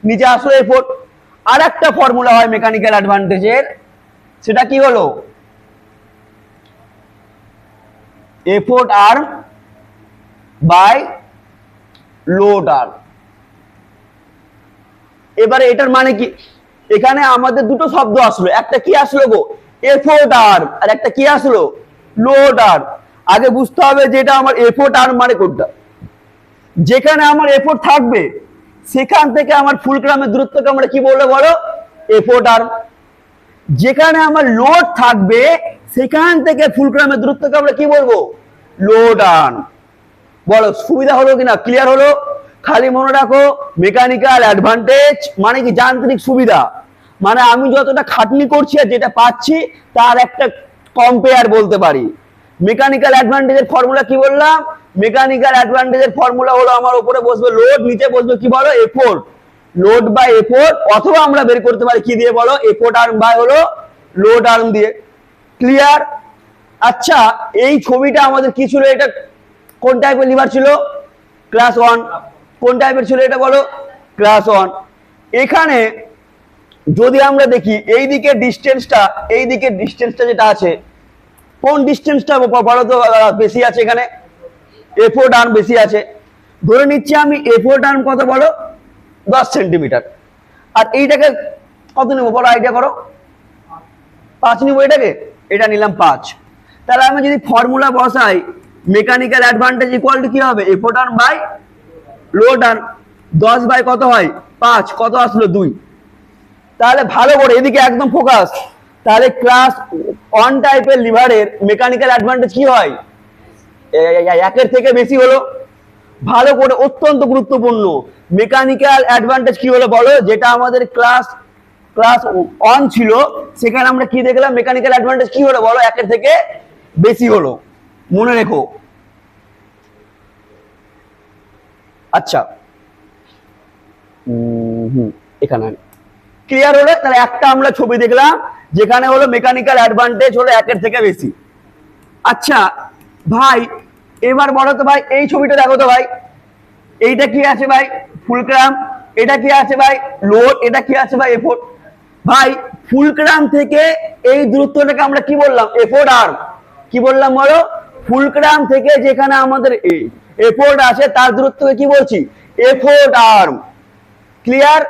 নিচে আসলো এফোর্ট। আর একটা ফর্মুলা হয় মেকানিক্যাল অ্যাডভান্টেজের, সেটা কি হলো? Effort arm by load arm. এবারে এটার মানে কি? এখানে আমাদের দুটো শব্দ আসলো, একটা কি আসলো গো? এফোর্ট আর্ম, আর একটা কি আসলো? Load arm. আগে বুঝতে হবে যে এটা আমার এফোর্ট আর্ম মানে কোনটা। যেখানে আমার এফোর্ট থাকবে সেখান থেকে আমার ফুলক্রামের দূরত্বকে আমরা কি বলবো বলো? Effort arm. যেখানে আমার লোড থাকবে সেখান থেকে ফুলক্রামের দূরত্বকে আমরা কি বলবো? Load arm. বলো সুবিধা হলো কিনা? ক্লিয়ার হলো? খালি মনে রাখো মেকানিক্যাল অ্যাডভান্টেজ মানে কি? যান্ত্রিক সুবিধা, মানে আমি যতটা খাটনি করছি আর যেটা পাচ্ছি তার একটা কম্পেয়ার বলতে পারি। মেকানিক্যাল অ্যাডভান্টেজের ফর্মুলা কি বললাম? মেকানিক্যাল অ্যাডভান্টেজের ফর্মুলা হলো আমার উপরে বসবে লোড, নিচে বসবে কি বলো? এফোর্ট। লোড বাই এফোর্ট, অথবা আমরা বের করতে পারি কি দিয়ে বলো? এফোর্ট আর্ম বাই হলো লোড আর্ম দিয়ে। ক্লিয়ার? আচ্ছা, এই ছবিটা আমাদের কি ছিল? এটা কোন টাইপের লিভার ছিল? ক্লাস 1। কোন টাইপের ছিল এটা বলো? ক্লাস 1। এখানে যদি আমরা দেখি এইদিকে ডিস্টেন্সটা যেটা আছে, কোন ডিস্টেন্সটা বলো তো বেশি আছে? এখানে এফোর্ট আর্ম বেশি আছে। ধরে নিচ্ছি আমি এফোর্ট আর্ম কত বলো? 10 সেন্টিমিটার। আর এইটাকে কত নেবো বলো? আইডিয়া করো। 5 নিবো এটাকে, এটা নিলাম 5। তাহলে আমি যদি ফর্মুলা বসাই, মেকানিক্যাল অ্যাডভান্টেজ ইকুয়াল টু কি হবে? Effort arm by load arm. 10 by কত হয়? 5। কত আসলো? 2। তাহলে ভালো করে এদিকে একদম ফোকাস। তাহলে ক্লাস 1 টাইপের লিভারের মেকানিক্যাল অ্যাডভান্টেজ কি হয়? 1-এর থেকে বেশি হলো। ভালো করে, অত্যন্ত গুরুত্বপূর্ণ। মেকানিক্যাল অ্যাডভান্টেজ কি হলো বলো? যেটা আমাদের ক্লাস 1 ছিল সেখানে আমরা কি দেখলাম? মেকানিক্যাল অ্যাডভান্টেজ কি হলো বলো? 1-এর থেকে বেশি হলো। মনে রেখো। আচ্ছা, এখানে ক্লিয়ার হলো? তাহলে একটা আমরা ছবি দেখলাম যেখানে হলো মেকানিক্যাল অ্যাডভান্টেজ হলো 1-এর থেকে বেশি। আচ্ছা ভাই, এবার বলো তো ভাই, এই ছবিটা দেখো তো ভাই, এইটা কি আছে ভাই? ফুলক্রাম। এটা কি আছে ভাই? লোড। এটা কি আছে ভাই? এফোর্ট। ভাই ফুলক্রাম থেকে এই দূরত্বটাকে আমরা কি বললাম, এফোর্ট আর্ম। কি বললাম বলো, ফুলক্রাম থেকে যেখানে আমাদের এফোর্ট আছে তার দূরত্বকে কি বলছি, এফোর্ট আর্ম। ক্লিয়ার?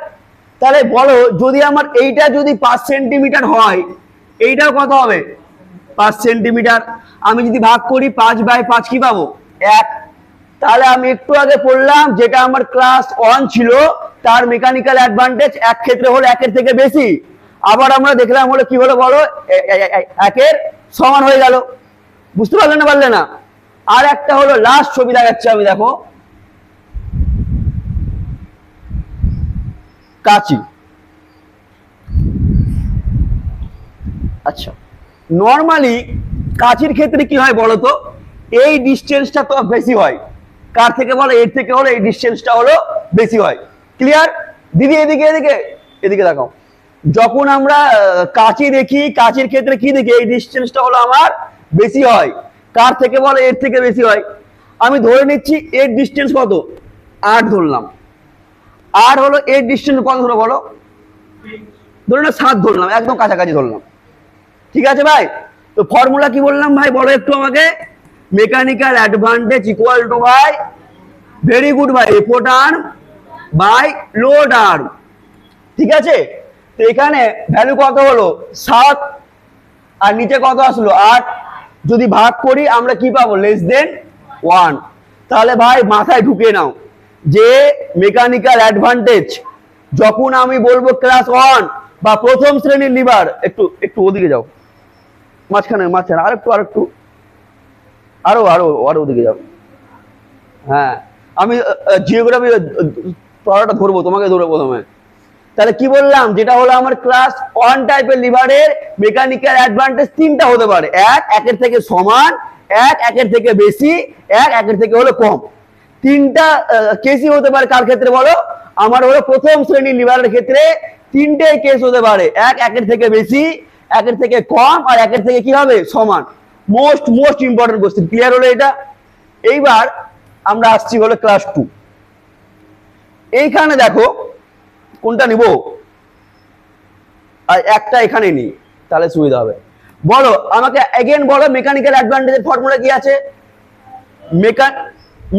তাহলে বলো, যদি আমার এইটা যদি 5 সেন্টিমিটার হয়, এইটাও কত হবে, 5 সেন্টিমিটার। আমি যদি ভাগ করি 5/5 কি পাবো, 1। তাহলে আমি একটু আগে পড়লাম, যেটা আমার ক্লাস 1 ছিল তার মেকানিক্যাল অ্যাডভান্টেজ এক ক্ষেত্রে হলো 1-এর থেকে বেশি। আবার আমরা দেখলাম হলো কি হলো বলো, 1-এর সমান হয়ে গেল। বুঝতে পারলে না, পারলে না? আর একটা হলো লাস্ট ছবি দেখাচ্ছি আমি, দেখো কাঁচি। আচ্ছা, নর্মালি কাঁচির ক্ষেত্রে কি হয় বলো তো, এই ডিস্টেন্সটা তো বেশি হয়। কার থেকে বলো, এর থেকে হলো এই ডিস্টেন্সটা হলো বেশি হয়। ক্লিয়ার? দিদি এদিকে এদিকে এদিকে দেখাও। যখন আমরা কাঁচি দেখি, কাঁচির ক্ষেত্রে কি দেখি, এই ডিস্টেন্সটা হলো আমার বেশি হয়। কার থেকে বলো, এর থেকে বেশি হয়। আমি ধরে নিচ্ছি এর ডিস্টেন্স কত, 8 ধরলাম। আর হলো এর ডিস্টেন্স কত ধরো বলো, ধরো না 7 ধরলাম, একদম কাছাকাছি ধরলাম। ঠিক আছে ভাই? তো ফর্মুলা কি বললাম ভাই, বলো একটু আমাকে। মেকানিক্যাল অ্যাডভান্টেজ ইকুয়াল টু ভাই, ভেরি গুড ভাই, effort arm by load arm. ঠিক আছে? তো এখানে ভ্যালু কত হলো, 7, আর নিচে কত আসলো, 8। যদি ভাগ করি আমরা কি পাবো, লেস দেন 1। তাহলে ভাই মাথায় ঢুকে নাও যে মেকানিক্যাল অ্যাডভান্টেজ যখন আমি বলবো ক্লাস 1 বা প্রথম শ্রেণীর লিভার, একটু একটু ওদিকে যাও, মাঝখানে আরেকটু আরো আরো আরো ওদিকে যাও। হ্যাঁ, আমি জিওগ্রাফি পড়াটা ধরবো, তোমাকে ধরবো প্রথমে। তাহলে কি বললাম, যেটা হলো আমার ক্লাস 1 টাইপের লিভারের মেকানিক্যাল অ্যাডভান্টেজ 3টা হতে পারে। 1 1-এর থেকে সমান, 1 1-এর থেকে বেশি, 1 1-এর থেকে হলো কম। 3টা কেসই হতে পারে কার ক্ষেত্রে বলো, আমার হলো প্রথম শ্রেণীর লিভারের ক্ষেত্রে 3টেই কেস হতে পারে। 1 1-এর থেকে বেশি, 1-এর থেকে কম, আর 1-এর থেকে কি হবে, সমান। Most important question. ক্লিয়ার হলো এটা? এইবার আমরা আসছি হলো ক্লাস 2। এইখানে দেখো কোনটা নিব, আর একটা এখানে নিই, তাহলে সুবিধা হবে। বলো আমাকে এগেন বলো, মেকানিক্যাল অ্যাডভান্টেজের ফর্মুলা কি আছে।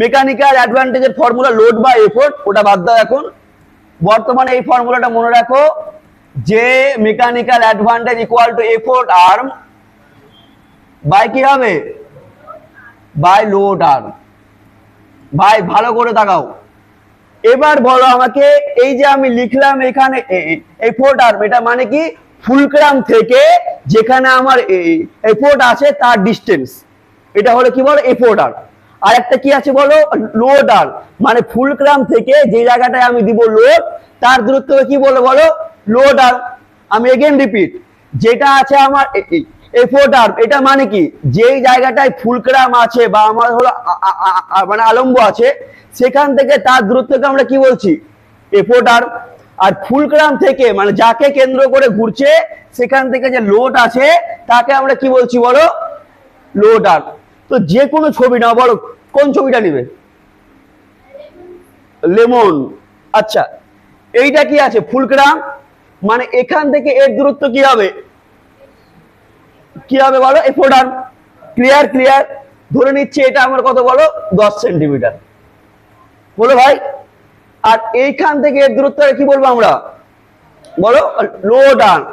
মেকানিক্যাল অ্যাডভান্টেজের ফর্মুলা লোড বা এফোর্ট, ওটা বাদ দাও এখন। বর্তমানে এই ফর্মুলাটা মনে রাখো, যে mechanical advantage equal to effort arm by কি হবে, বাই লোড আর্ম। ভাই ভালো করে তাকাও। এবার বলো আমাকে, এই যে আমি লিখলাম এখানে এফোর্ট আর্ম, এটা মানে কি, ফুলক্রাম থেকে যেখানে আমার এফোর্ট আছে তার ডিস্টেন্স, এটা হলো কি বলো, এফোর্ট আর্ম। আর একটা কি আছে বলো, লোড আর্ম, মানে ফুলক্রাম থেকে যে জায়গাটায় আমি দিব লোড, তার দূরত্বকে কি বলো বলো, লোড আর্ম। আমি এগেন রিপিট, যেটা আছে আমার এফোর্ট আর্ম, এটা মানে কি, যেই জায়গাটায় ফুলক্রাম আছে বা আমার হলো মানে আলম্ব আছে, সেখান থেকে তার দূরত্বকে আমরা কি বলছি, এফোর্ট আর্ম। আর ফুলক্রাম থেকে মানে যাকে কেন্দ্র করে ঘুরছে, সেখান থেকে যে লোড আছে তাকে আমরা কি বলছি বলো, লোড আর্ম। তো যে কোনো ছবি নাও, বলো কোন ছবিটা নিবে, লেমন। আচ্ছা, এইটা কি আছে, ফুলক্রাম, মানে এখান থেকে এর দূরত্ব কি হবে, বলো, এফোর্ট আর্ম। ক্লিয়ার? ধরে নিচ্ছে এটা আমার কত বলো, 10 সেন্টিমিটার বলো ভাই। আর এইখান থেকে এর দূরত্ব কি বলবো আমরা, বলো, লোড আর্ম।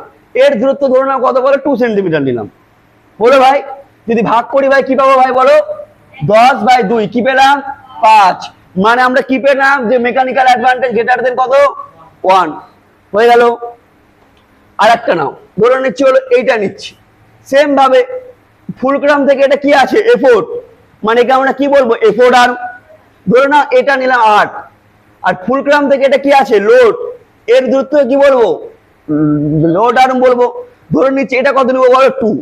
এর দূরত্ব ধরে নাও কত বলো, 2 সেন্টিমিটার নিলাম বলো ভাই। যদি ভাগ করি ভাই কি পাবো ভাই বলো, 10/2 কি পেলাম, 5। মানে আমরা কি পেলাম, যে মেকানিক্যাল অ্যাডভান্টেজ গ্রেটার দেন কত, 1 হয়ে গেল। আর একটা নাও, ধরে নিচ্ছি হলো এইটা নিচ্ছি, সেম ভাবে ফুলক্রাম থেকে এটা কি আছে, এফোর্ট, মানে একে আমরা কি বলবো, এফোর্ট আর্ম। ধরে নাও এটা নিলাম 8, আর ফুলক্রাম থেকে এটা কি আছে, লোড, এর দূরত্ব কি বলবো, লোড আর্ম বলবো। ধরে নিচ্ছি এটা কত নেবো বলো, 2।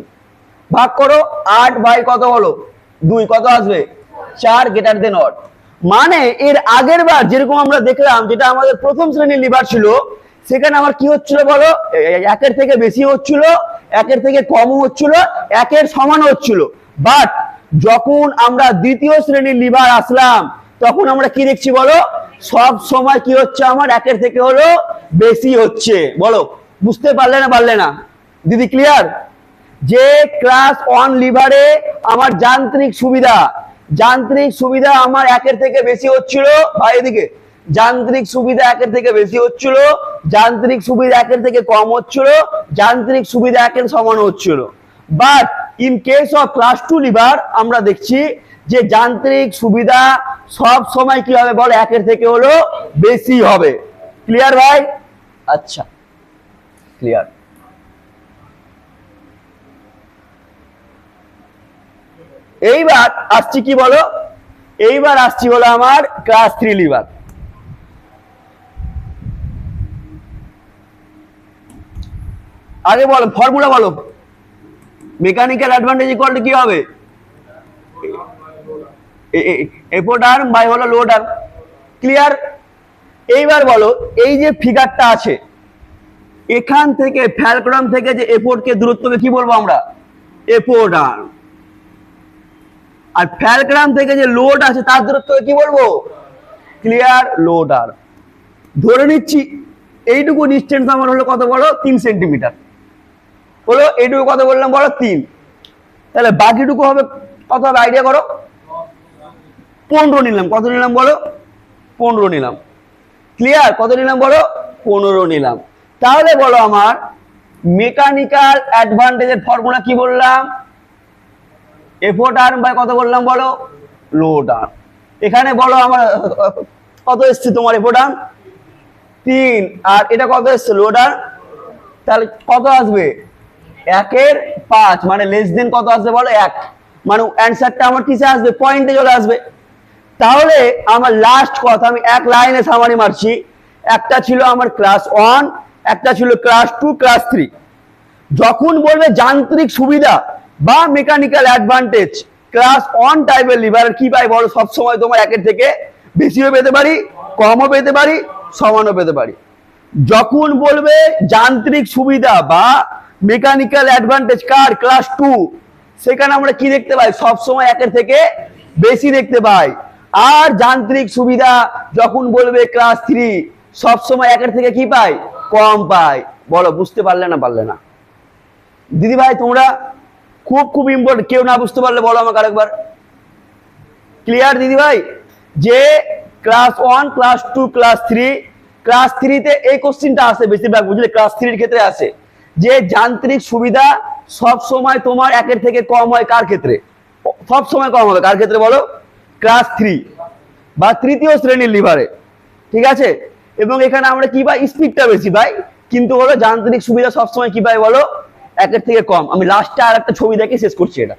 ভাগ করো 8 বাই কত হলো 2, কত আসবে, 4 গ্রেটার দেন অর। মানে এর আগের বার যেরকম আমরা দেখলাম, যেটা আমাদের প্রথম শ্রেণীর লিভার ছিল, সেখানে আমার কি হচ্ছিল বলো, 1-এর থেকে বেশি হচ্ছিল, 1-এর থেকে কম হচ্ছিল, 1-এর সমান হচ্ছিল। বাট যখন আমরা দ্বিতীয় শ্রেণীর লিভার আসলাম, তখন আমরা কি দেখছি বলো, সব সময় কি হচ্ছে আমার, 1-এর থেকে হলো বেশি হচ্ছে। বলো বুঝতে পারলে না দিদি? ক্লিয়ার? যে ক্লাস 1 লিভারে আমার যান্ত্রিক সুবিধা আমার 1 থেকে বেশি হচ্ছিল ভাই, এদিকে যান্ত্রিক সুবিধা 1 থেকে বেশি হচ্ছিল, যান্ত্রিক সুবিধা 1 থেকে কম হচ্ছিল, যান্ত্রিক সুবিধা 1 সমান হচ্ছিল। But in case of class 2 liver আমরা দেখছি যে যান্ত্রিক সুবিধা সব সময় কি হবে বল, 1 থেকে হলো বেশি হবে। ক্লিয়ার ভাই? আচ্ছা, ক্লিয়ার। এইবার আসছি কি বলো, এইবার আসছি হলো আমার ক্লাস 3 লিভার। আগে বলো ফর্মুলা বলো, মেকানিক্যাল অ্যাডভান্টেজ ইকুয়াল টু কি হবে? এফোর্ট আর্ম বাই হলো লোড আর্ম। ক্লিয়ার? এইবার বলো এই যে ফিগারটা আছে, এখান থেকে ফ্যালক্রাম থেকে যে এফোর্টকে দূরত্বকে কি বলবো আমরা? Effort arm. আর ফ্যালক্রাম থেকে যে লোড আছে তার দূরত্বকে কি বলবো? ক্লিয়ার? Load arm. ধরে নিচ্ছি এইটুকু ডিস্টেন্স আমার হলো কত বলো? 3 সেন্টিমিটার হলো। এইটুকু কত বললাম বলো? 3। তাহলে বাকিটুকু হবে কত হবে আইডিয়া করো? 15 নিলাম। কত নিলাম বলো? 15 নিলাম। ক্লিয়ার? কত নিলাম বলো? 15 নিলাম। তাহলে বলো আমার মেকানিক্যাল অ্যাডভান্টেজের ফর্মুলা কি বললাম? এফোর্ট আর্ম বাই কত বললাম বলো? Load arm. এখানে বলো আমার কত এসছে তোমার এফোর্ট আর্ম? 3। আর এটা কত এসছে লোড আর্ম? তাহলে কত আসবে? 1/5, মানে লেস দেন কত আসবে বলো? 1। মানে অ্যান্সারটা আমার কিসে আসবে? পয়েন্টে চলে আসবে। তাহলে আমার লাস্ট কথা আমি এক লাইনে সামারি মারছি। একটা ছিল আমার ক্লাস 1, একটা ছিল ক্লাস 2, ক্লাস 3। যখন বলবে যান্ত্রিক সুবিধা বা মেকানিক্যাল অ্যাডভান্টেজ, ক্লাস 1 টাইপের লিভারের কি পাই বলো? সবসময় তোমার 1 থেকে বেশিও পেতে পারি, কমও পেতে পারি, সমানও পেতে পারি। যখন বলবে যান্ত্রিক সুবিধা বা মেকানিক্যাল অ্যাডভান্টেজ কার? ক্লাস 2, সেখানে আমরা কি দেখতে পাই? সবসময় 1 থেকে বেশি দেখতে পাই। আর যান্ত্রিক সুবিধা যখন বলবে ক্লাস 3, সবসময় 1 থেকে কি পাই? কম পাই। বলো বুঝতে পারলে না? দিদি ভাই তোমরা খুব ইম্পর্টেন্ট, কেউ না বুঝতে পারলে বলো আমাকে আরেকবার। ক্লিয়ার দিদি ভাই? যে ক্লাস 1, ক্লাস 2, ক্লাস 3, ক্লাস 3 তে এই কোশ্চেনটা আসে বেশিরভাগ, বুঝলে? ক্লাস 3 এর ক্ষেত্রে আসে যে যান্ত্রিক সুবিধা সব সময় তোমার 1 থেকে কম হয়। কার ক্ষেত্রে সব সময় কম হবে? কার ক্ষেত্রে বলো? ক্লাস 3 বা তৃতীয় শ্রেণীর লিভারে। ঠিক আছে? এবং এখানে আমরা কি পাই? স্পিডটা বেশি পাই, কিন্তু হলো যান্ত্রিক সুবিধা সবসময় কি পাই বলো? 1 থেকে কম। আমি লাস্টে আর একটা ছবি দেখে শেষ করছি এটা।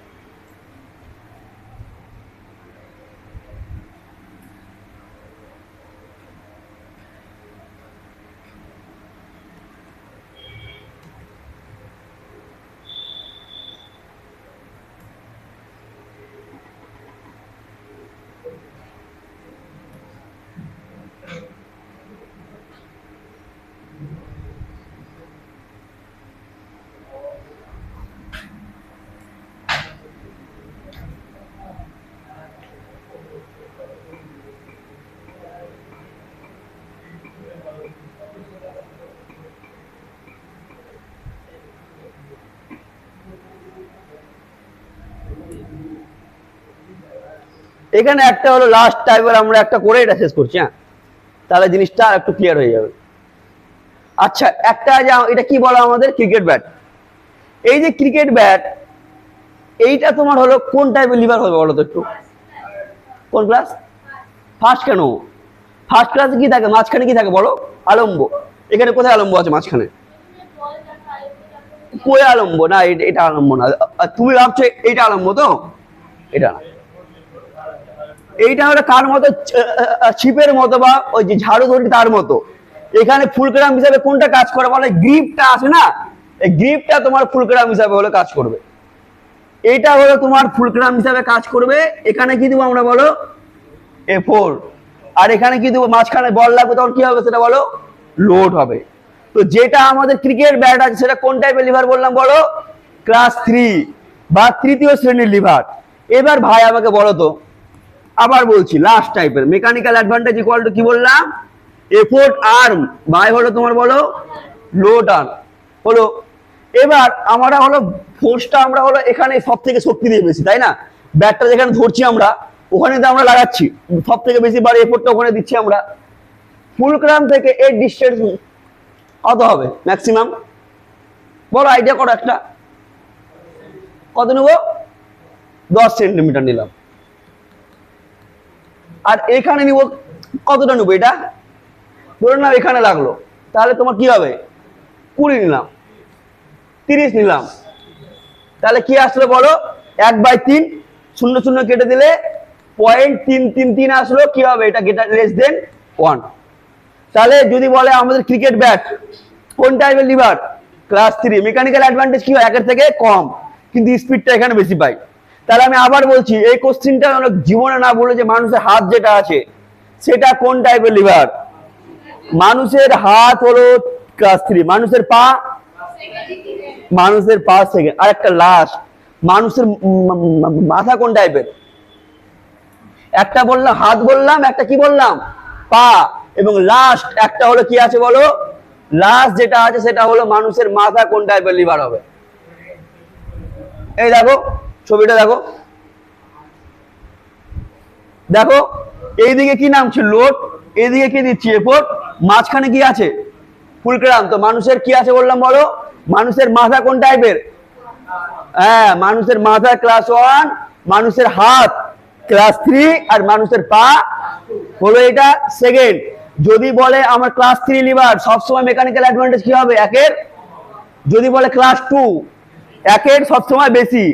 এখানে একটা হলো লাস্ট টাইপের, আমরা একটা করে এটা শেষ করছি। হ্যাঁ, তাহলে জিনিসটা একটু ক্লিয়ার হয়ে যাবে। আচ্ছা, একটা এটা কি বলো আমাদের? Cricket bat. এই যে ক্রিকেট ব্যাট, এইটা তোমার হলো কোন টাইপের লিভার হবে বলো তো একটু? কোন ক্লাস? ফার্স্ট। কেন? ফার্স্ট ক্লাসে কি থাকে? মাঝখানে কি থাকে বলো? আলম্ব। এখানে কোথায় আলম্ব আছে? মাঝখানে। কই আলম্ব? না, এটা আলম্ব না। তুমি ভাবছো এইটা আলম্ব, তো এটা না। এইটা হলো কার মতো? ছিপের মতো বা ওই যে ঝাড়ু ধরি তার মতো। এখানে ফুলক্রাম হিসাবে কোনটা কাজ করে বলে? গ্রিপটা আছে না, এই গ্রিপটা তোমার ফুলক্রাম হিসাবে হলো কাজ করবে। এইটা হলো তোমার ফুলক্রাম হিসাবে কাজ করবে। এখানে কি দেবো আমরা বলো? A4। আর এখানে কি দেবো? মাঝখানে বল লাগবে, তখন কি হবে সেটা বলো? লোড হবে। তো যেটা আমাদের ক্রিকেট ব্যাট আছে সেটা কোন টাইপের লিভার বললাম বলো? ক্লাস 3 বা তৃতীয় শ্রেণীর লিভার। এবার ভাই আমাকে বলো তো, আবার বলছি, লাস্ট টাইপের মেকানিক্যাল অ্যাডভান্টেজ ইকুয়াল টু কি বললাম? এফোর্ট আর্ম বাই হলো তোমার বলো লোড আর্ম। হলো। এবার আমরা হলো ফোর্সটা আমরা হলো এখানে সব থেকে শক্তি দিয়ে বেশি, তাই না? ব্যাটটা যেখানে ধরছি আমরা ওখানে তো আমরা লাগাচ্ছি, সব থেকে বেশি বার এফোর্টটা ওখানে দিচ্ছি আমরা। ফুলক্রাম থেকে এর ডিস্টেন্স কত হবে ম্যাক্সিমাম? বলো, আইডিয়া করো একটা। কত নেব? 10 সেন্টিমিটার নিলাম। আর এখানে নিব কতটা নেবো? এটা ধরে নাও এখানে লাগলো, তাহলে তোমার কি হবে? 20 নিলাম, 30 নিলাম, তাহলে কি আসলো বলো? 1/3, 0 0 কেটে দিলে 0.333 আসলো। কি হবে? এটা লেস দেন 1। তাহলে যদি বলে আমাদের ক্রিকেট ব্যাট কোন টাইপের লিভার? ক্লাস 3। মেকানিক্যাল অ্যাডভান্টেজ কি হয়? 1 থেকে কম, কিন্তু স্পিডটা এখানে বেশি পাই। তাহলে আমি আবার বলছি, এই কোশ্চিনটা জীবনে না বলে যে মানুষের হাত যেটা আছে সেটা কোন টাইপের লিভার? মানুষের হাত হলো ক্লাস 3, মানুষের পা সেকেন্ড। আর একটা লাস্ট, মানুষের মাথা কোন টাইপের? একটা বললাম হাত, বললাম একটা কি বললাম? পা। এবং লাস্ট একটা হলো কি আছে বলো? লাস্ট যেটা আছে সেটা হলো মানুষের মাথা কোন টাইপের লিভার হবে। এই দেখো ছবিটা, দেখো দেখো, এইদিকে কি নাম ছিল? লোড। এইদিকে কি দিচ্ছি? এফোর্ট। মাঝখানে কি আছে? ফুলক্রাম। তো মানুষের কি আছে বললাম বলো? মানুষের মাথা কোন টাইপের? হ্যাঁ, মানুষের মাথা ক্লাস 1, মানুষের হাত ক্লাস 3, আর মানুষের পা হলো এটা সেকেন্ড। যদি বলে আমার ক্লাস 3 লিভার, সবসময় মেকানিক্যাল অ্যাডভান্টেজ কি হবে? 1-এর। যদি বলে ক্লাস 2, 1-এর সবসময় বেশি,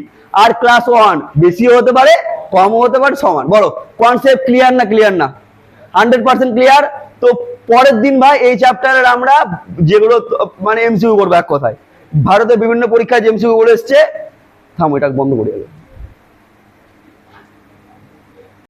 আর ক্লাস 1 বেশিও হতে পারে কমও হতে পারে, সমান। বলো কনসেপ্ট ক্লিয়ার না? ক্লিয়ার না? 100% ক্লিয়ার। তো পরের দিন ভাই এই চ্যাপ্টারের আমরা যেগুলো মানে এমসিকিউ করবো, এক কথায় ভারতের বিভিন্ন পরীক্ষায় যে এমসিকিউ গুলো এসছে, থামো এটা বন্ধ করে দেবো।